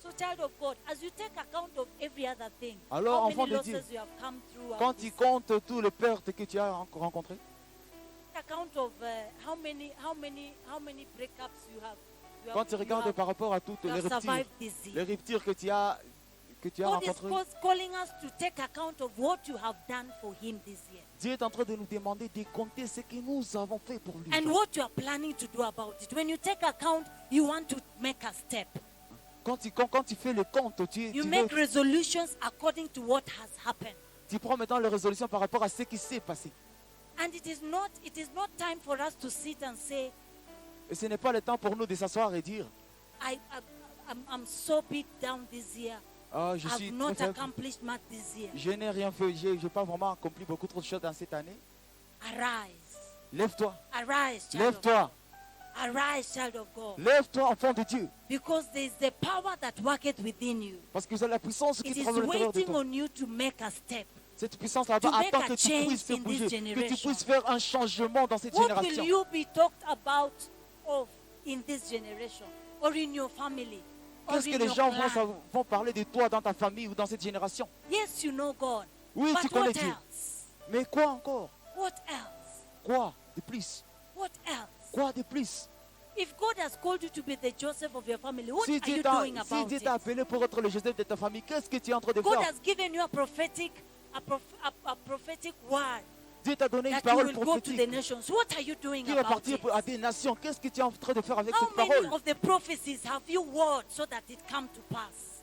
So, child of God, as you take account of every other thing, Alors, how enfant many de losses Dieu, you have come through, Quand tu comptes toutes les pertes que tu as rencontrées, take account of how many breakups you have. quand tu regardes par rapport à toutes you les have ruptures, survived this year. les ruptures que tu as God is rencontrées, calling us to take account of what you have done for Him this year Dieu est en train de nous demander de compter ce que nous avons fait pour lui. and what you are planning to do about it. When you take account, you want to make a step. Quand tu fais le compte, You make resolutions according to what has happened. tu prends maintenant les résolutions par rapport à ce qui s'est passé. And it is not time for us to sit and say, Et ce n'est pas le temps pour nous de s'asseoir et dire, I'm so beat down this year. ah, je suis I've très not faible. accomplished much this year. Je n'ai rien fait, je n'ai pas vraiment accompli beaucoup trop de choses dans cette année. Arise. Lève-toi, Arise, child of God. lève-toi, Arise, child of God. lève-toi, enfant de Dieu. Because there is the power that worketh within you. Parce que c'est la puissance It qui is travaille à l'intérieur de waiting toi. on you to make a step. Cette puissance là-bas to make attend a que tu change puisses te in this bouger, que tu generation. puisses faire un changement dans cette What génération. will you be talked about of in this generation or in your family or Qu'est-ce que in les your gens clan? vont parler de toi dans ta famille ou dans cette génération? Yes, you know God. Oui, tu But connais what Dieu. else? Mais quoi encore? What else? Quoi de plus? What else? Quoi de plus? If God has called you to be the Joseph of your family, what Si are Dieu you t'a doing about si it? t'a appelé pour être le Joseph de ta famille, qu'est-ce que tu es en train de God faire? has given you a prophetic word Dieu t'a donné une that you parole will go to the prophétique nations. What are you doing qui va about partir it? à des nations. Qu'est-ce que tu es en train de faire avec How cette many parole? of the prophecies have you word so that it come to pass?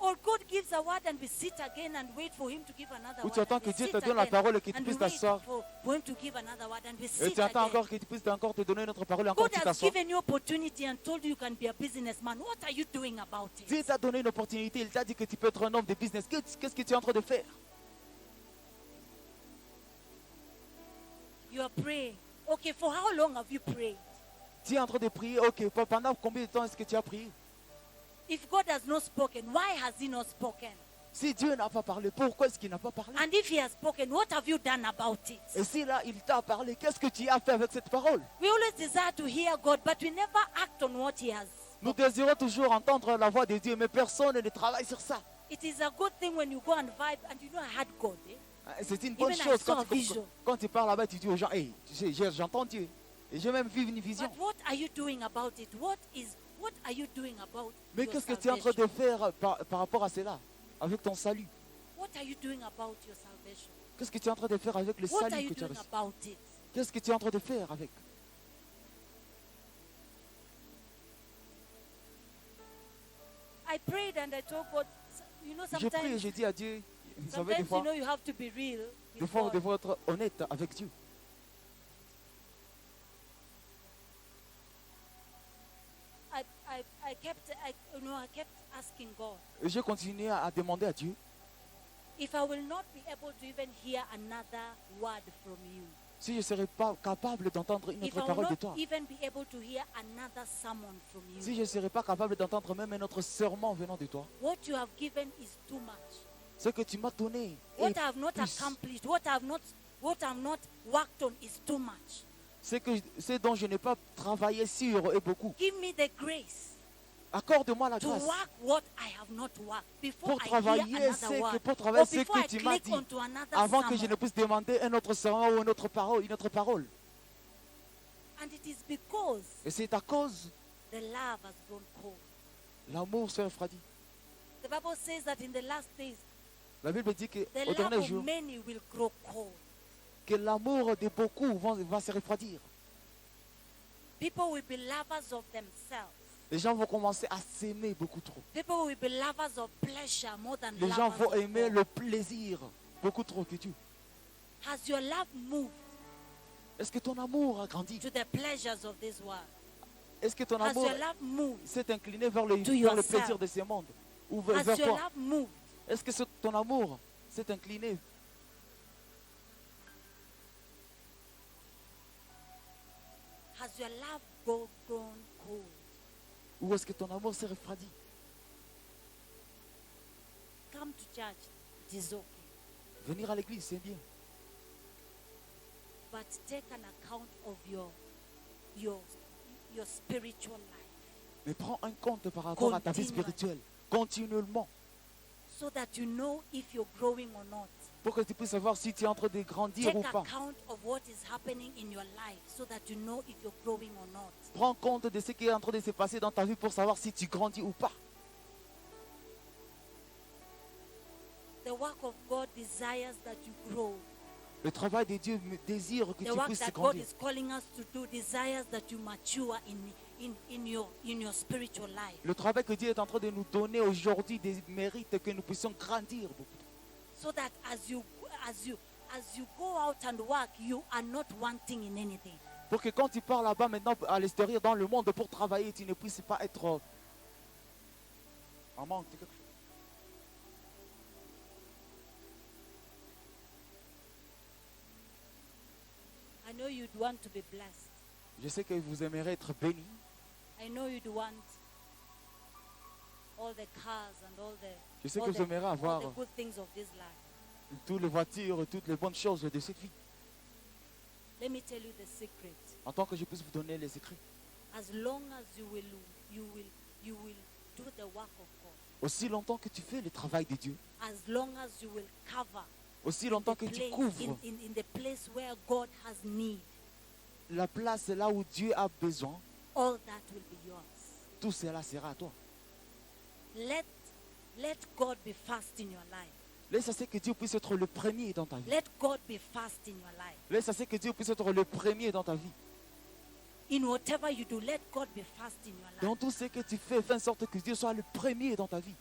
Or God gives a word and we sit again and wait for Him to give another Ou word. tu attends and que we Dieu sit te donne la again parole et que tu and puisses we wait t'asseoir. for Him to give another word and we Et sit tu attends again. encore qu'il puisse encore te donner notre parole et encore God tu has t'assois. given you opportunity and told you you can be a businessman. What are you doing about Dieu it? t'a donné une opportunité, il t'a dit que tu peux être un homme de business. Qu'est-ce que tu es en train de faire? You are praying. Okay, for how long have you prayed? Tu es en train de prier, ok, pendant combien de temps est-ce que tu as prié? If God has not spoken, why has He not spoken? Si Dieu n'a pas parlé, pourquoi est-ce qu'il n'a pas parlé? And if he has spoken, what have you done about it? Et si là, il t'a parlé, qu'est-ce que tu as fait avec cette parole? We always desire to hear God, but we never act on what he has. Nous désirons toujours entendre la voix de Dieu, mais personne ne travaille sur ça. It is a good thing when you go and vibe and you know I had God. Eh? C'est une bonne Even I chose saw quand a vision. quand tu parles là-bas, tu dis aux gens, hey, j'entends Dieu. Et j'ai même vu une vision. But what are you doing about it? What are you doing about Mais your qu'est-ce que tu es en train salvation? de faire par rapport à cela, avec ton salut? What are you doing about your salvation? Qu'est-ce que tu es en train de faire avec le What are salut you que tu as doing reçu? about it? Qu'est-ce que tu es en train de faire avec? I prayed and I told God, you know, J'ai prié et sometimes, j'ai dit à Dieu, vous savez, des sometimes you fois, know you have to be real. des with fois, vous God. devez être honnête avec Dieu. I kept asking God Et j'ai continué à demander à Dieu, if I will not be able to even hear another word from you. si je ne serais pas capable d'entendre une If autre I will parole de not toi, even be able to hear another sermon from you. si je ne serais pas capable d'entendre même un autre serment venant de toi, What you have given is too much. ce que tu m'as donné What est I have not plus. accomplished, what I have not worked on is too much. Ce dont je n'ai pas travaillé sur est beaucoup. Give me the grace Accorde-moi la to grâce work what I have not worked before pour I hear travailler another word, pour travailler or ce before I que tu m'as click dit, onto another avant que je sermon. ne puisse demander un autre serment ou une autre parole. And it is because Et c'est à cause the love has grown cold. l'amour se refroidit. The Bible says that in the last days, La Bible dit the qu'au love dernier of jour, many will grow cold. que l'amour de beaucoup va se refroidir. People will be lovers of themselves. Les gens vont commencer à s'aimer beaucoup trop. People will be lovers of pleasure more than Les gens lovers vont of aimer God. le plaisir beaucoup trop que Dieu. Has your love moved Est-ce que ton amour a grandi? to the pleasures of this world? Est-ce que ton Has amour your love moved? s'est incliné vers To le yourself. plaisir de ce monde? Ou Has vers your toi? love moved? Est-ce que ton amour s'est incliné? Has your love grown cold? Ou est-ce que ton amour s'est refroidi? Come to church, it is okay. Venir à l'église, c'est bien. But take an account of your spiritual life, Mais prends un compte par rapport à ta vie Continually. spirituelle. Continuellement. so that you know if you're growing or not. Pour que tu puisses savoir si tu es en train de grandir Take ou pas. account of what is happening in your life, so that you know if you're growing or not. Prends compte de ce qui est en train de se passer dans ta vie pour savoir si tu grandis ou pas. The work of God desires that you grow. Le travail de Dieu désire que The tu work puisses that God grandir. is calling us to do desires that you mature in your spiritual life. Le travail que Dieu est en train de nous donner aujourd'hui mérite que nous puissions grandir beaucoup. So that as you go out and work, you are not wanting in anything. Pour que quand tu pars là-bas maintenant à l'extérieur dans le monde pour travailler, tu ne puisses pas être en manque de quelque chose. I know you'd want to be blessed. Je sais que vous aimeriez être bénis. I know you'd want all the cars and all Je sais the, que all vous aimeriez all avoir the good things of this life. toutes les voitures, toutes les bonnes choses de cette vie. Let me tell you the secret. En tant que je puisse vous donner les secrets. As long as you will do the work of God, Aussi longtemps que tu fais le travail de Dieu, as long as you will cover aussi longtemps the que tu place, couvres in the place where God has need, la place là où Dieu a besoin, all that will be yours. tout cela sera à toi. Let God be first in your life. Laisse à ce que Dieu puisse être le premier dans ta vie. Let God be first in your life. Laisse à ce que Dieu puisse être le premier dans ta vie. In whatever you do, let God be first in your life. Dans tout ce que tu fais, fais en sorte que Dieu soit le premier dans ta vie.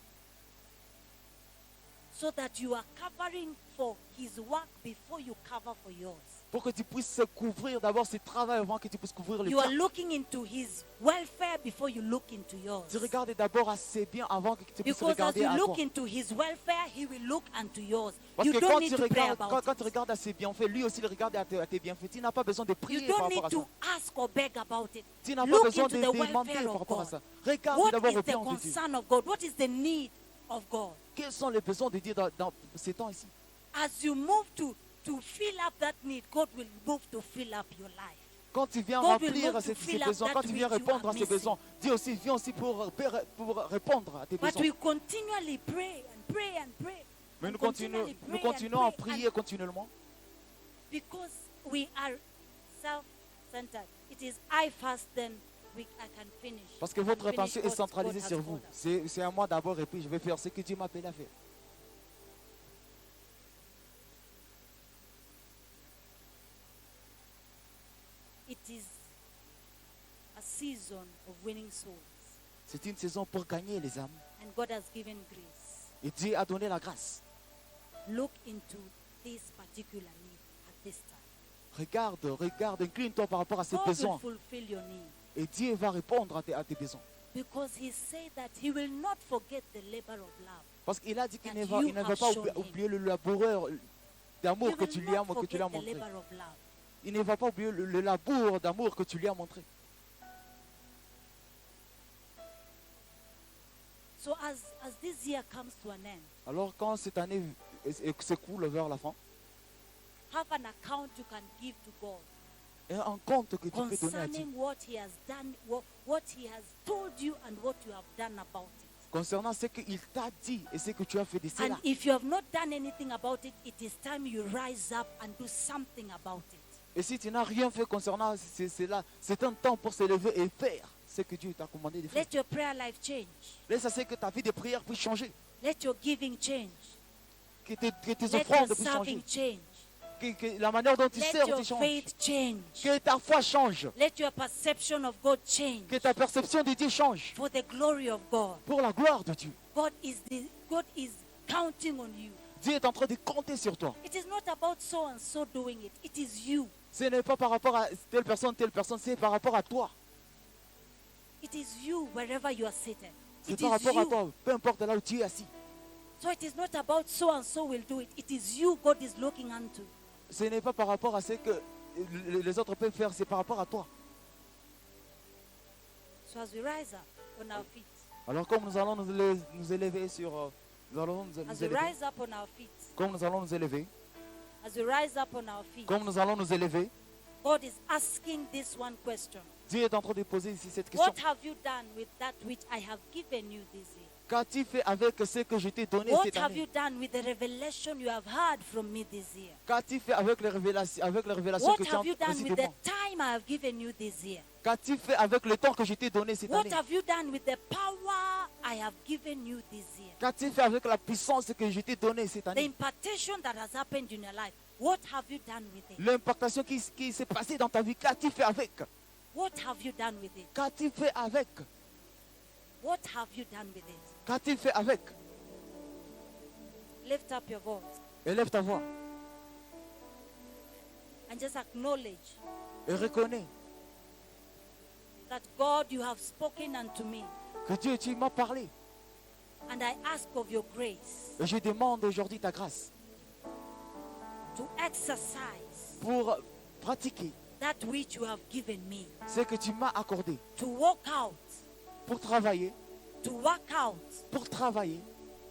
So that you are covering for His work before you cover for yours. Pour que tu puisses couvrir d'abord ce travail avant que tu puisses couvrir le You are tien. looking into His welfare before you look into yours. Tu regardes d'abord à ses biens avant que tu puisses Because as regarder you à toi. look into His welfare, He will look unto yours. Parce You que don't need to pray quand about tu it. regardes à ses bienfaits, lui aussi il regarde à tes bienfaits. Tu n'as pas besoin de You prier par don't rapport need à to ça. ask or beg about it. Tu n'as pas Look besoin into de the demander welfare par of rapport à God. ça. Regarde What d'abord is au the bien de Dieu. concern of God? What is the need of God? quels sont les besoins de Dieu dans ces temps ici. As you move to fill up that need, God will move to fill up your life. Quand tu viens God will remplir move to ces fill up besoins, that quand tu viens which you répondre are à ces missing. besoins, Dieu aussi vient aussi pour répondre à tes But besoins. we continually pray and pray and pray. Mais and nous continually pray continuons à and pray prier continuellement. because we are self-centered. It is I first, then I can finish. Parce que I can votre finish pensée est what centralisée God has sur vous. called us. C'est à moi d'abord et puis je vais faire ce que Dieu m'appelle à faire. It is a season of winning souls. C'est une saison pour gagner les âmes. And God has given grace. Et Dieu a donné la grâce. Look into this particular need at this time. Regarde, incline-toi par rapport à ces God will besoins. fulfill your need. Et Dieu va répondre à tes besoins. Because he said that he will not forget the labor of love. Parce qu'il a dit qu'il That ne va you pas have shown him. oublier le laboureur d'amour He que tu will lui as not que tu lui as forget the montré. labor of love. Il ne va pas oublier le labour d'amour que tu lui as montré. So as this year comes to an end, Alors quand cette année s'écoule vers la fin, have an account you can give to God et un compte que tu peux donner à Dieu concerning what he has done, what he has told you and what you have done about it. concernant ce qu'il t'a dit et ce que tu as fait de And cela. if you have not done anything about it, it is time you rise up and do something about it. Et si tu n'as rien fait concernant cela, c'est un temps pour se lever et faire ce que Dieu t'a commandé de faire. Let your prayer life change. Laisse à ce que ta vie de prière puisse changer, Let your giving change. que tes Let your offrandes puissent serving changer, change. que la manière dont tu Let sers your te change, faith change. que ta foi change, Let your perception of God change que ta perception de Dieu change for the glory of God. pour la gloire de Dieu. God is counting on you. Dieu est en train de compter sur toi. It is not about so and so doing it. It is you. Ce n'est pas par rapport à telle personne, c'est par rapport à toi. It is you wherever you are seated. C'est It par is rapport à you. toi, peu importe là où tu es assis. So it is not about so and so will do it. It is you God is looking unto. Ce n'est pas par rapport à ce que les autres peuvent faire, c'est par rapport à toi. So as we rise up on our feet, Alors comme nous allons nous élever sur... nous allons nous as we élever. rise up on our feet, Comme nous allons nous élever. as we rise up on our feet, Comme nous allons nous élever. God is asking this one question. Dieu est en train de poser ici cette question. What have you done with that which I have given you this year? Qu'as-tu fait avec ce que je t'ai donné What cette have you année? done with the revelation you have heard from me this year? Qu'as-tu fait avec les révélations What que tu as have you done reçues with de the moi? time I have given you this year? Qu'as-tu fait avec le temps que je t'ai donné cette What année? have you done with the power I have given you this year? Qu'as-tu fait avec la puissance que je t'ai donnée cette The année? impartation that has happened in your life, what have you done with it? L'impactation qui s'est passée dans ta vie, qu'as-tu fait avec? What have you done with it? Qu'as-tu fait avec? What have you done with it? Qu'as-tu fait avec? Lift up your voice Élève ta voix and just acknowledge et reconnais that God, you have spoken unto me, que Dieu, tu m'as parlé. and I ask of your grace Et je demande aujourd'hui ta grâce to exercise pour pratiquer that which you have given me, ce que tu m'as accordé, to walk out, pour travailler,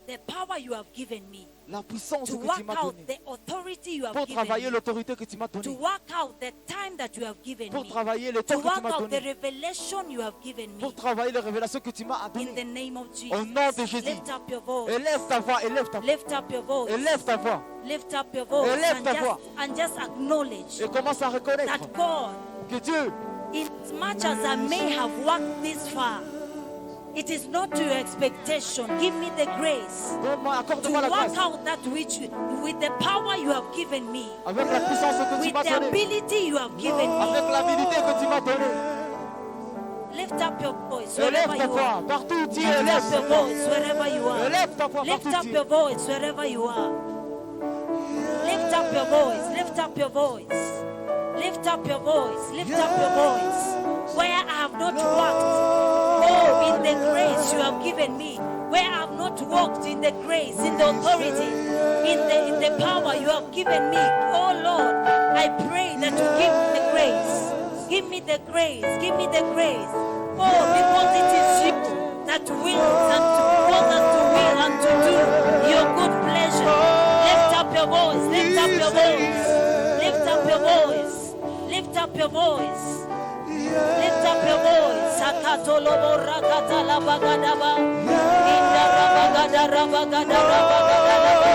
the power you have given me, la puissance to que tu work m'as out donnée, the authority you have pour given travailler me, l'autorité que tu m'as to donnée, work out the time that you have given pour me, travailler le to temps que tu work m'as out the donné, revelation you have given me. pour travailler les révélations que tu m'as In the données. name of Jesus. Au nom de Jésus. Lift up your voice. Élève ta voix, élève ta voix, Lift up your voice. élève ta voix Lift up your voice. Élève ta voix. And just acknowledge et commence à reconnaître that God, que Dieu, in as much as I may have walked this far, it is not to your expectation. Give me the grace to accorde-moi la work grâce out that which, with the power you have given me, avec la puissance que tu with m'as the donnée, ability you have given me. avec l'habilité que tu m'as donnée. Lift up your voice Élève wherever ta you voix are. partout où tu es, Lift up your élève. voice wherever you are. Élève ta voix Lift partout où up tu your es. voice wherever you are. Lift up your voice. Lift up your voice. Lift up your voice. Lift up your voice. Where I have not walked, oh, in the grace you have given me. Where I have not walked in the grace, in the authority, in the power you have given me. Oh Lord, I pray that you give me the grace. Give me the grace. Give me the grace. Oh, because it is you that wills and to cause us to will and to do your voice. Lift up your voice. Lift up your voice. Lift up your voice. Lift up your voice. Sakatolobo rakata la bagadaba. Inda rabagada rabagada rabagadaba.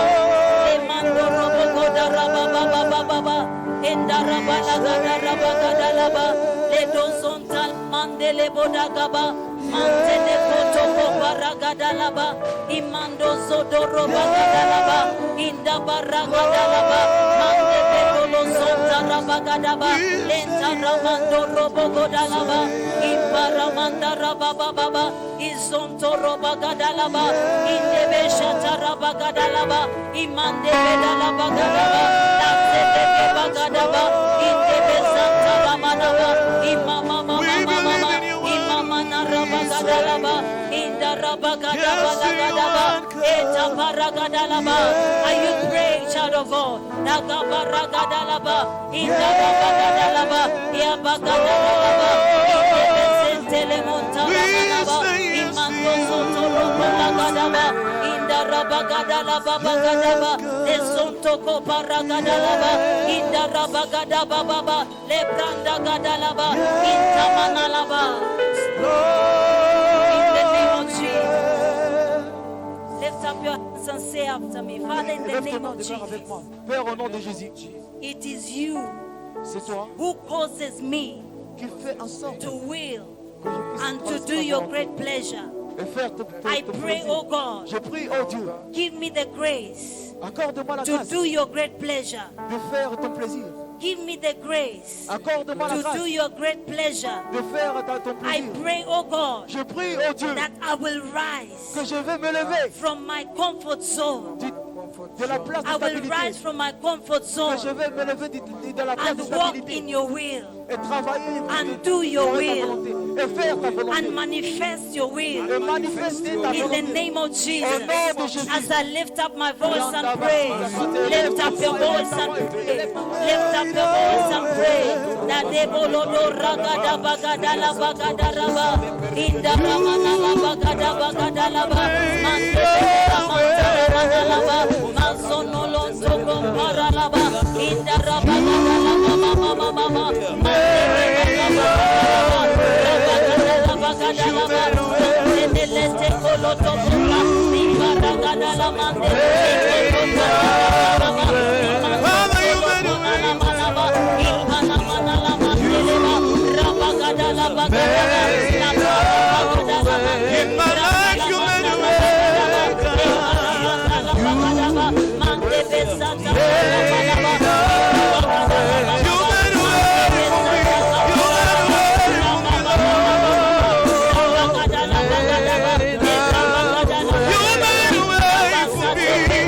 Emando robogoda rabababa. Inda rabalagada rabagada laba. Ledozontal mandele bodagaba. Mantele kotoko baragada laba. Imando zodoro bagada laba. Inda baragada laba. Mande bedolo zonta rabagadaba. Lenta ramando robogoda laba. Imbaramanda rabababa. Izonto robagada laba. Indebe shata rabagada laba. Imande bedala bagadaba. Lante bebe bagadaba. Indebe zanta ramanaba. Imama mama mama. Imama narabagadalaba. Inda rabagadabalaba. Eta paragadalaba. Are you praying, child of God? Nagabaragadalaba. Inda rabagadalaba. Yabagadalaba. Indebe zentele montaramanaba. Imando soto robalagadaba. Inda rabagadalaba bagadaba. Lesontoko paragadalaba. Inda rabagadaba baba. Lebranda gadalaba. Intamanalaba. In the name of Jesus. Lift up your hands and say after me. Father, in the Lève tes name mains of de vers avec Jesus. moi. Père, au nom de Jésus, It is you c'est toi who causes me qui fais en sorte to will que je puisse and to faire do ta your volonté great pleasure. et faire ton I pray, plaisir. oh God, Je prie, oh Dieu, give me the grace accorde-moi la to grâce do your great pleasure. de faire ton plaisir. Give me the grace Accorde-moi la to grâce do your great pleasure. de faire ton I plaisir. pray, oh God, Je prie, oh Dieu, that I will rise que je vais me lever from my comfort zone. de la place de I will stabilité. rise from my comfort Que je zone vais me lever de la place and de walk stabilité in your will et travailler and do your ta will volonté et faire ta volonté and manifest your will et manifester ta in the volonté. name of Au Jesus. nom de Jésus. As I lift up my voice and pray, lift up your voice and pray, lift up your voice and pray. That they bolodo ragada bagada la bagada raba, inda ramana la bagada bagada laba, mande ramana laba, mansono lonto compara laba, inda rabagada laba mama mama mama, mande rabagada bagada laba, mande lete koloto compara, imba ragada la mande, Father, you made a way. In my life, you made a way. You made a way for me. You made a way for me, Lord. You made a way for me.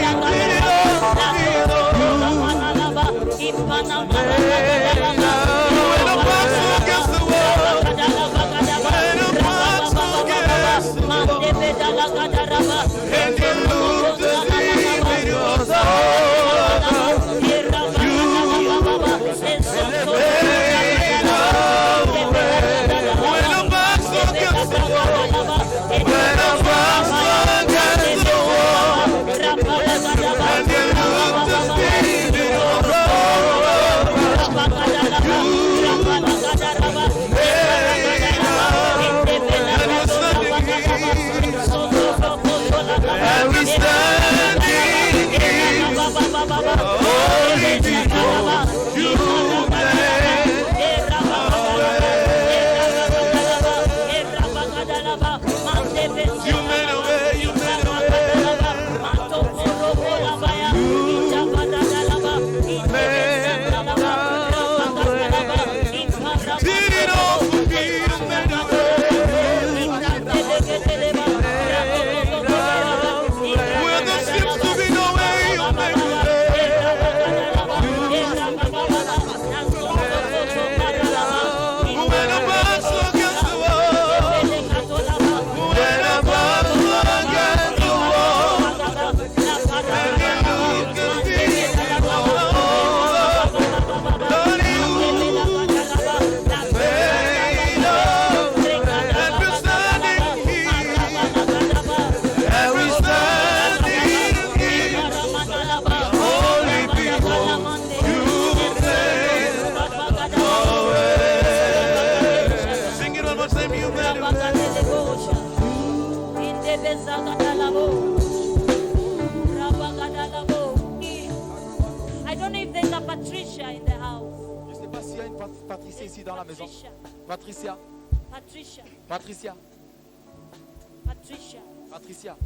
ici dans la maison. Patricia, Patricia, Patricia, Patricia, Patricia, Patricia,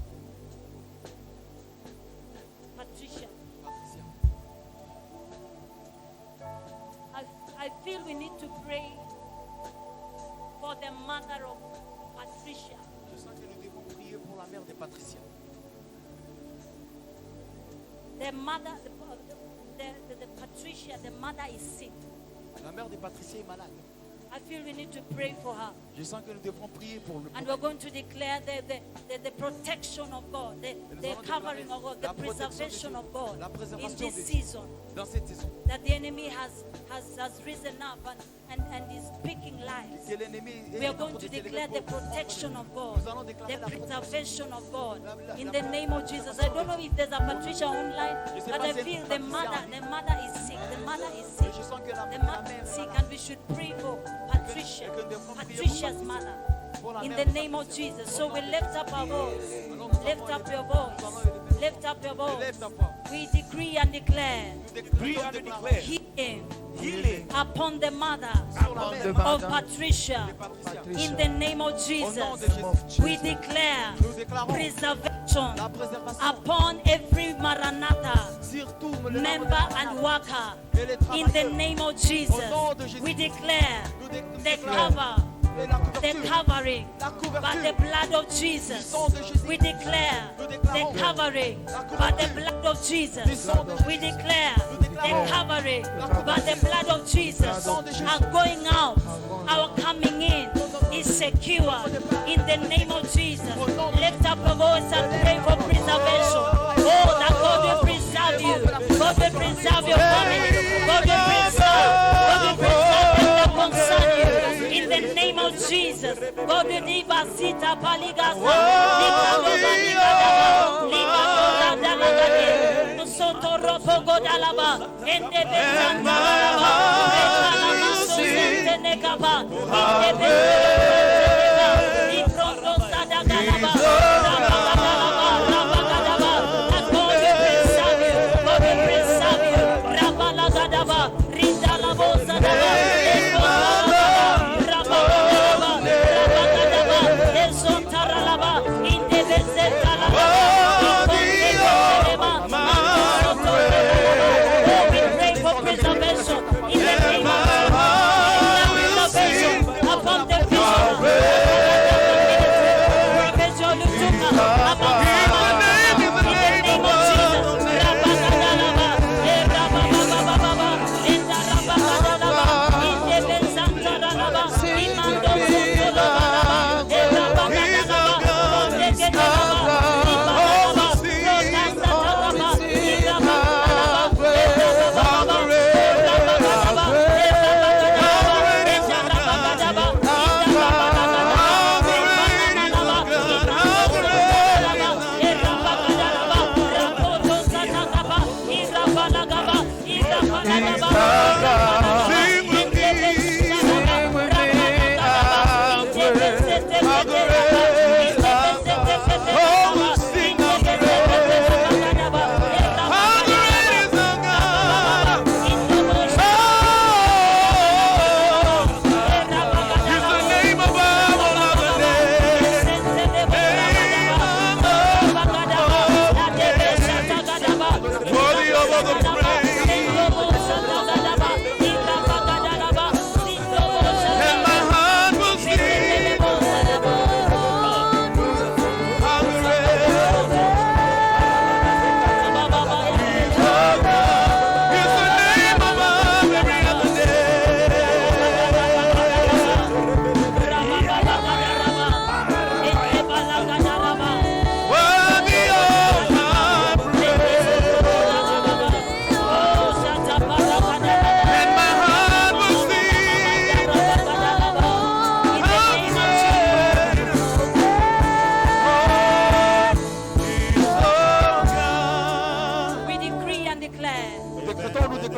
Patricia. Patricia. I feel we need to pray for the mother of Patricia. Je sens que nous devons prier pour la mère de Patricia. The mother, the Patricia, the mother is sick. La mère de Patricia est malade. I feel we need to pray for her. Je sens que nous devrons prier pour le And we're going to declare the protection of God, the covering of God, the preservation of God in this season. dans cette saison. That the enemy has risen up and is speaking lies. Que l'ennemi est We are en train going de to s'élever declare the pour- protection of God, Nous allons déclarer the la protection. preservation of God in the name of Jesus. I don't know if there's a Patricia online, but I feel the mother is sick. The mother is sick. Je sens que la The la mother mère is est sick, malade. and we should pray for Patricia, Patricia's mother, in the name of Jesus. So we lift up our voice, lift up your voice, lift up your voice. We decree and declare Decree and declare healing healing upon the mother upon the of mother Patricia, in the name of Jesus. We declare Nous déclarons preservation la préservation upon every Maranatha surtout le member and worker, in the name of Jesus. We declare the cover, the covering by the blood of Jesus. We declare the covering by the blood of Jesus. We declare the covering by the blood of Jesus. Our going out, our coming in is secure in the name of Jesus. Lift up your voice and pray for preservation. Oh, that God will preserve you. God will preserve your family. God will preserve. God will preserve them that concern you. In the name of Jesus. God will give us sita paligasa. Likadoza ligadaba. Likadoza dalagade. Nusoto ropo godalaba. Ende bezanta laba. Rekalama sosente negaba. Ende bezanta negaba. Ikrondo sadagalaba. Rabagadalaba. Rabagadaba. And God will preserve you. God will preserve you. Rabalagadaba. Rindalabo sadaba.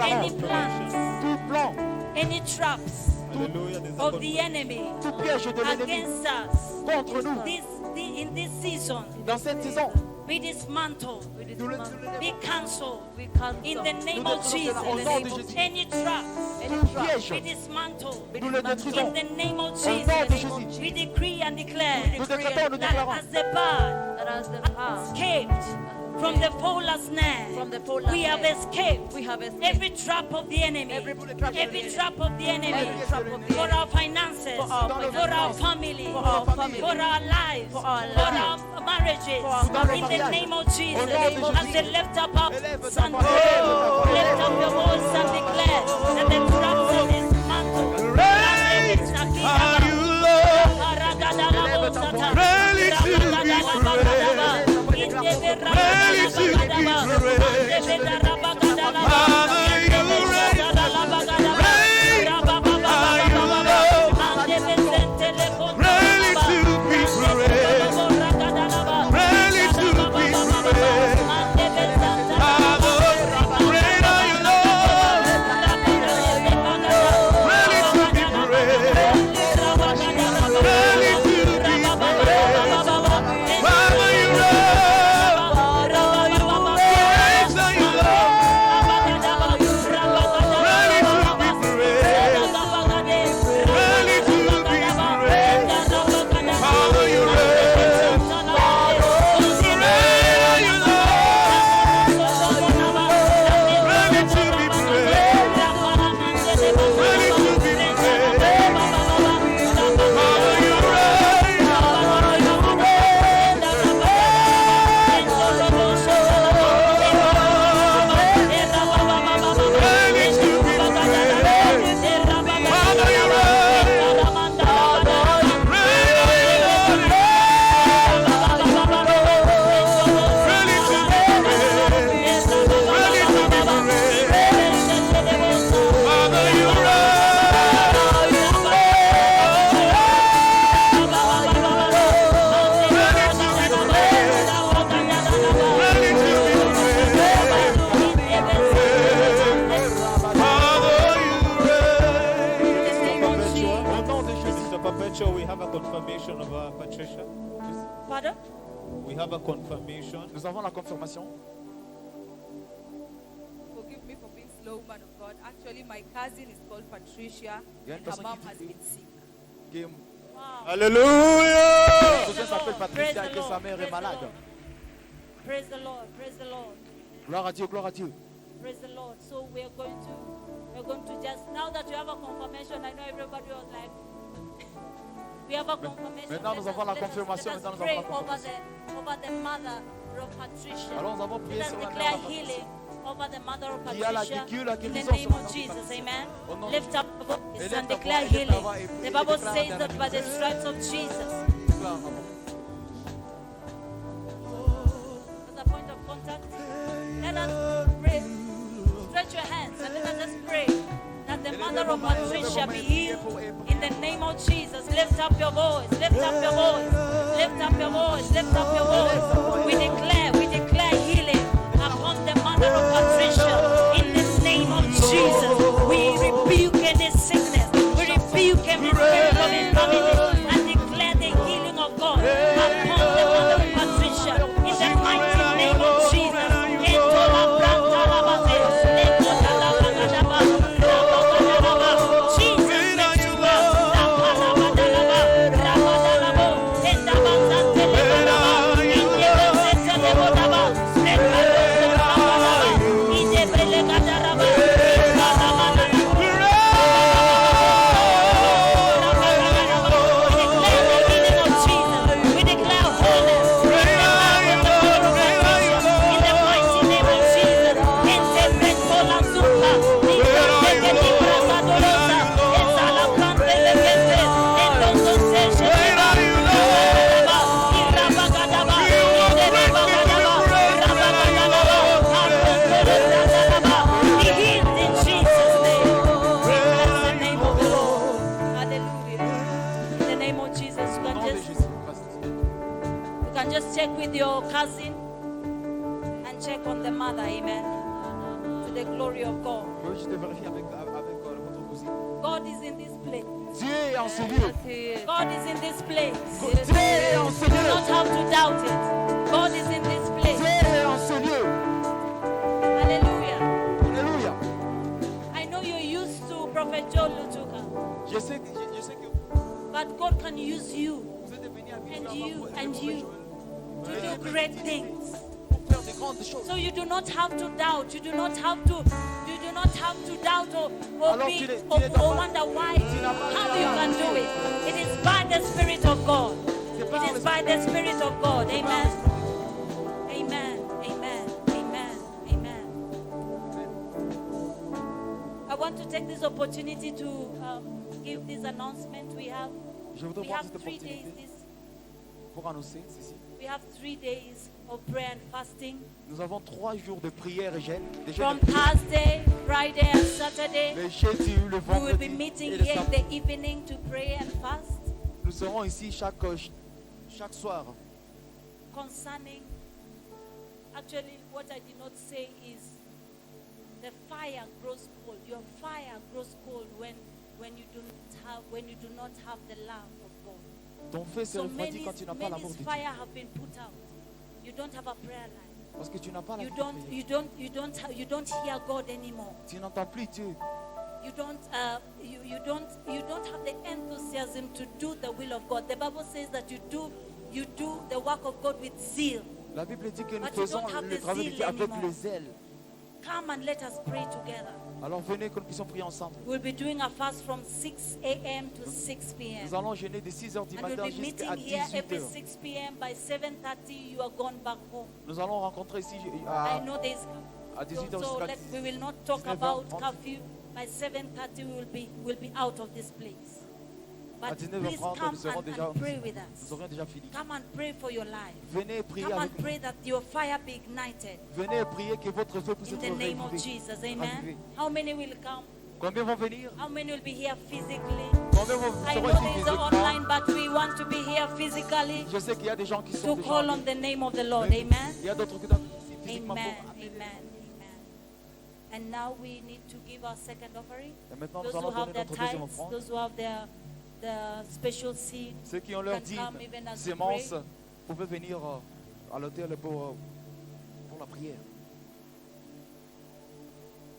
Any plans, tout plan, any traps Alléluia, des of the enemy tout piège de l'ennemi against us contre nous in this season, dans cette saison. be dismantled, Nous le be cancelled. We cancel In the name Nous of détruisons Jesus, au nom de Jésus. any trap any Tout trap. piège, be dismantled. nous le In détruisons. the name of Au nom de Jesus, Jésus. we decree and declare Nous décrétons, nous that déclarons. as the bird That as the heart escaped from the fowler's snare, from the fowler's we have snare, escaped we have escaped every trap of the enemy, every trap of the every enemy. trap of the enemy, Every trap of the for enemy. our finances, For our for finances. our family, For our family. for our lives, For our for lives. our marriages. For our In the mariages. name of Jesus, Au nom de as Jésus. they lift up our Élève ta son, voix, élève ta voix. lift up your voice and declare that the traps are dismantled. Great are you, Lord. Really to be Perpetual, we have a confirmation of Patricia. Pardon? We have a confirmation. Nous avons la confirmation. Forgive me for being slow, man of God. Actually, my cousin is called Patricia, Il y a une and her personne mom qui has dit- been sick. Que Wow. Hallelujah. José s'appelle Patricia et que sa mère est malade. Praise the Lord. Praise the Lord. Gloire à Dieu, gloire à Dieu. Praise the Lord. So we're going to just, now that you have a confirmation, I know everybody was like, we have a confirmation. Maintenant, nous avons la confirmation, Let us maintenant, nous pray avons la over the mother of Patricia. Alors nous avons prié Let us sur la declare mère de healing over the mother of Qui a la- Patricia. qui a la In the guérison name sur of la Jesus, Patricia. amen. Au nom de Lift Jésus. up your voice Élève and ta declare voix, élève ta healing. voix et prie The et Bible déclare says en that by the termes de- stripes of Jesus, Déclare, maman. as a point of contact, let us pray. Stretch your hands and let us just pray that the mother of Patricia be healed in the name of Jesus. Lift up your voice, lift up your voice, lift up your voice, lift up your voice. We declare healing upon the mother of Patricia in the name of Jesus. We rebuke any sickness, we rebuke every spirit of infirmity and declare the healing of God upon the mother of Patricia in the mighty name of Jesus. Check with your cousin and check on the mother, amen. To the glory of God. Je veux juste vérifier avec votre cousine. God is in this place. Dieu est en ce lieu. God is in this place. Dieu est en ce You lieu. don't have to doubt it. God is in this place. ce lieu. Hallelujah. Alléluia. I know you're used to Prophet Joel Lutuka, Je sais que but God can use you vous êtes venu à and vivre you avant and you to do great things. pour faire de grandes choses. So you do not have to doubt. You do not have to doubt or Alors be tu n'es- or, tu n'es pas- or wonder why n'as pas how de you doubt. can do it. It is by the Spirit of God. C'est par It le is by the Spirit of God. C'est par Amen. le- Amen. Amen. Amen. Amen. I want to take this opportunity to give this announcement. Je voudrais We prendre have cette 3 days. opportunité pour annoncer ceci. We have 3 days of prayer and fasting. Nous avons 3 jours de prière et jeûne. De jeûne From et prière. Thursday, Friday, and Saturday, Le jeudi, le we will vendredi be meeting et le here in samedi. the evening to pray and fast Nous serons ici chaque soir. concerning. Actually, what I did not say is the fire grows cold. Your fire grows cold when you do not have the love of God. Ton feu se So refroidit many quand tu n'as pas l'amour de Dieu. fire have been put out. You don't have a prayer life. Parce que tu n'as pas You l'amour don't de Dieu. you don't hear God anymore. Tu n'entends plus Dieu. You don't have the enthusiasm to do the will of God. The Bible says that you do the work of God with zeal. La Bible dit que nous But you faisons don't have le the travail de zeal Dieu avec anymore. le zèle. Come and let us pray together. Alors venez que nous puissions prier ensemble. We'll be doing a fast from 6 a.m. to 6 p.m. Nous allons jeûner de 6h du And matin we'll be meeting jusqu'à here every 18h. 6 p.m. By 7:30, you are gone back home. Nous allons rencontrer ici I know there's à 18h so jusqu'à we will not talk 19h30. about curfew. By 7:30, we'll be out of this place. À But please 19h30, come nous serons déjà, and pray with nous us. aurions déjà fini. Come and pray for your life. Venez prier Come avec and nous. pray that your fire be ignited Venez prier que votre feu puisse in être the name of ravivé. Jesus. Ravivé. Amen. How many will come? Combien vont venir? How many will be here physically? Combien vont I seront know ici there is physiquement? online, but we want to be here physically Je sais qu'il y a des gens qui sont to déjà call en on ligne. the name of the Lord. Mais Amen. il y a d'autres qui doivent ici physiquement Amen. pour appeler. Amen. Amen. And now we need to give our second offering. Et maintenant, Those nous who allons have donner their notre deuxième tithes, offrande. those who have their special seed, Ceux qui ont leur can come dîme, even as we sémence, pouvaient venir à l'hôtel pour la prière.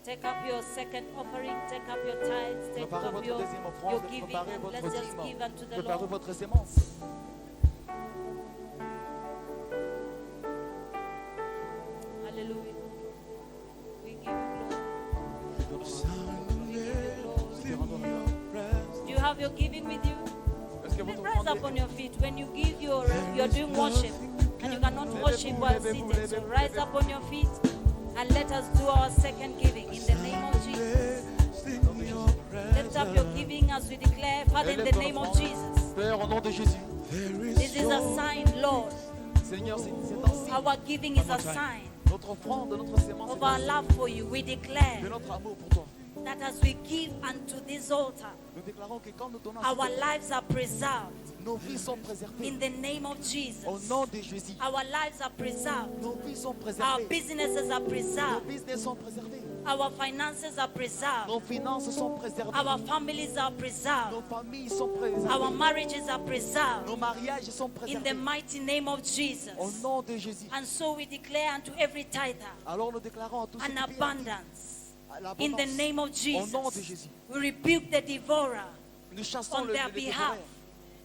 take up your second offering, take up your tithes, take Préparez up votre your deuxième offrande, giving, préparez and votre let's just dîme, give unto the préparez Lord. votre sémence. Hallelujah. We give you glory. Nous te rendons l'honneur. Do you have your giving with you? Est-ce que votre Rise offrande up on your feet. When you give you're doing worship and you cannot worship while seated. So rise up on your feet and let us do our second giving in the name of Jesus. Lift up your giving as we declare, Father, in the name of Jesus. Père, au nom de Jésus. This is a sign, Lord. Seigneur, c'est un signe. Our giving is a sign Notre offrande, notre sémence, of c'est our un signe love for you. We declare de notre amour pour toi. that as we give unto this altar, Nous déclarons que quand nous donnons à our cet lives are preserved nos vies sont préservées. in the name of Au Jesus. nom de Jésus, Our lives are preserved. nos vies sont Our préservées. businesses are Nos preserved. business sont préservés. Our finances are preserved. Nos finances sont préservées. Our families are Nos preserved. familles sont préservées. Our marriages are preserved. Nos mariages sont In the préservés. mighty name of Au Jesus. nom de Jésus. And so we declare unto every tither Alors nous déclarons à tous ceux an qui paient abundance. l'abondance. In the name of Au nom de Jesus. Jésus. We rebuke the devourer Nous chassons on le their le behalf. dévoreur.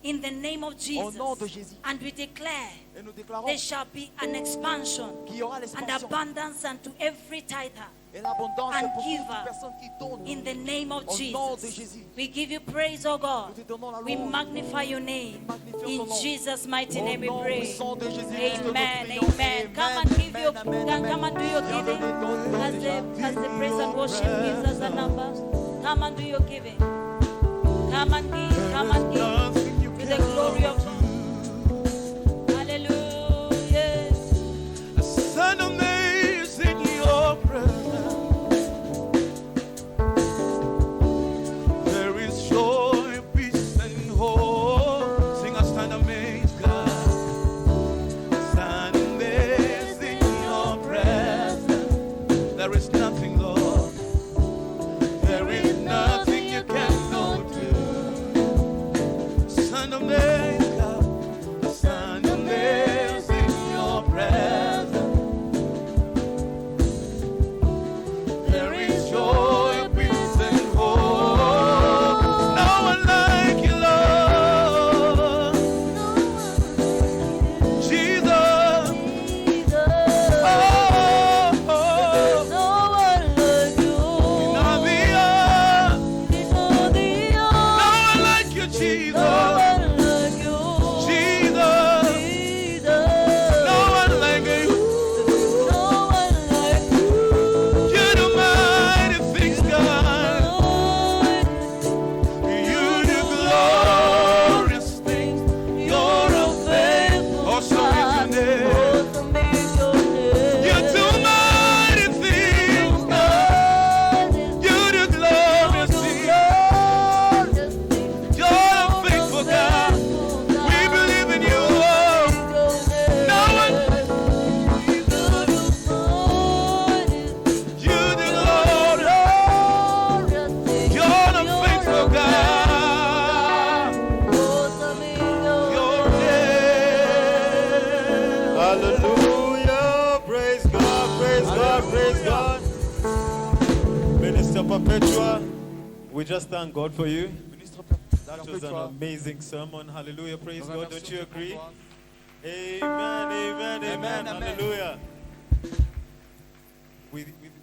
In the name of Au nom de Jesus. Jésus. And we declare Et nous déclarons there shall be an expansion qu'il y aura and l'expansion abundance unto every tither. et l'abondance and pour giver. toute personne qui donne. In the name of Au nom de Jesus. Jésus. We give you praise, oh God. Nous te donnons la We louange. magnify your name. Magnifions ton In nom. Jesus' mighty Au name we nom pray. puissant de Jésus-Christ, nous Amen. prions. Amen. Come and give your come and do your Viens giving donner ton don as déjà. the praise and worship gives us a number. Come and do your giving. Come and give. Come and give to the glory of God. Hallelujah. Son amazing your presence. There is joy, peace, and hope. Sing a stand amazed, God. Stand amazed in your presence. There is nothing, Lord. There is nothing you cannot do. Stand amazed. Minister Perpetua, we just thank God for you. Ministre That was an Perpetua, amazing sermon. Hallelujah. Praise nous God. Don't remercions you Dieu agree? pour toi. Amen, amen, amen. Amen, amen. Hallelujah.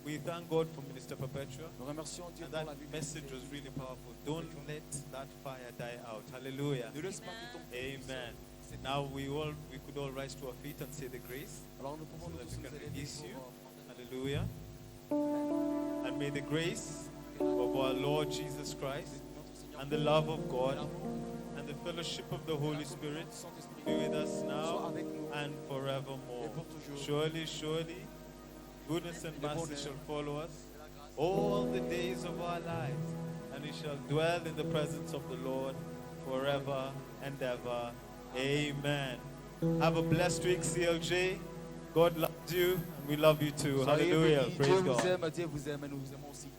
We thank God for Minister Perpetua. Nous remercions Dieu And pour that la vie. message was really powerful. Don't let that fire die out. Hallelujah. Ne laisse pas que ton Amen. Now we could all rise to our feet and say the grace. Alors nous pouvons So nous that tous we nous can élever release you. pour, Hallelujah. And may the grace of our Lord Jesus Christ notre Seigneur and the love of God and the fellowship of the Holy Spirit be with us now and forevermore. Surely, surely, goodness and mercy shall follow us all the days of our lives, and we shall dwell in the presence of the Lord forever and ever. Amen. Have a blessed week, CLJ. God loves you, and we love you too. Soyez Hallelujah. bénis. Praise Dieu vous God. aime, Dieu vous aime, et nous vous aimons aussi.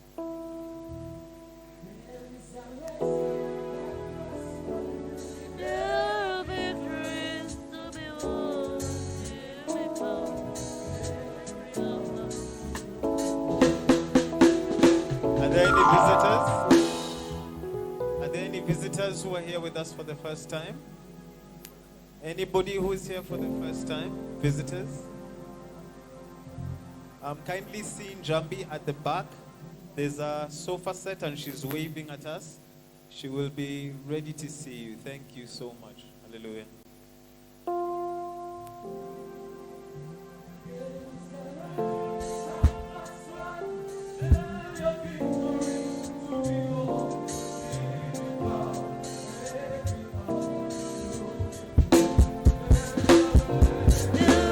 There will be dreams to be won, to be found. Are there any visitors? Are there any visitors who are here with us for the first time? Anybody who is here for the first time? Visitors? Kindly seeing Jambi at the back. There's a sofa set and she's waving at us. She will be ready to see you. Thank you so much. Hallelujah.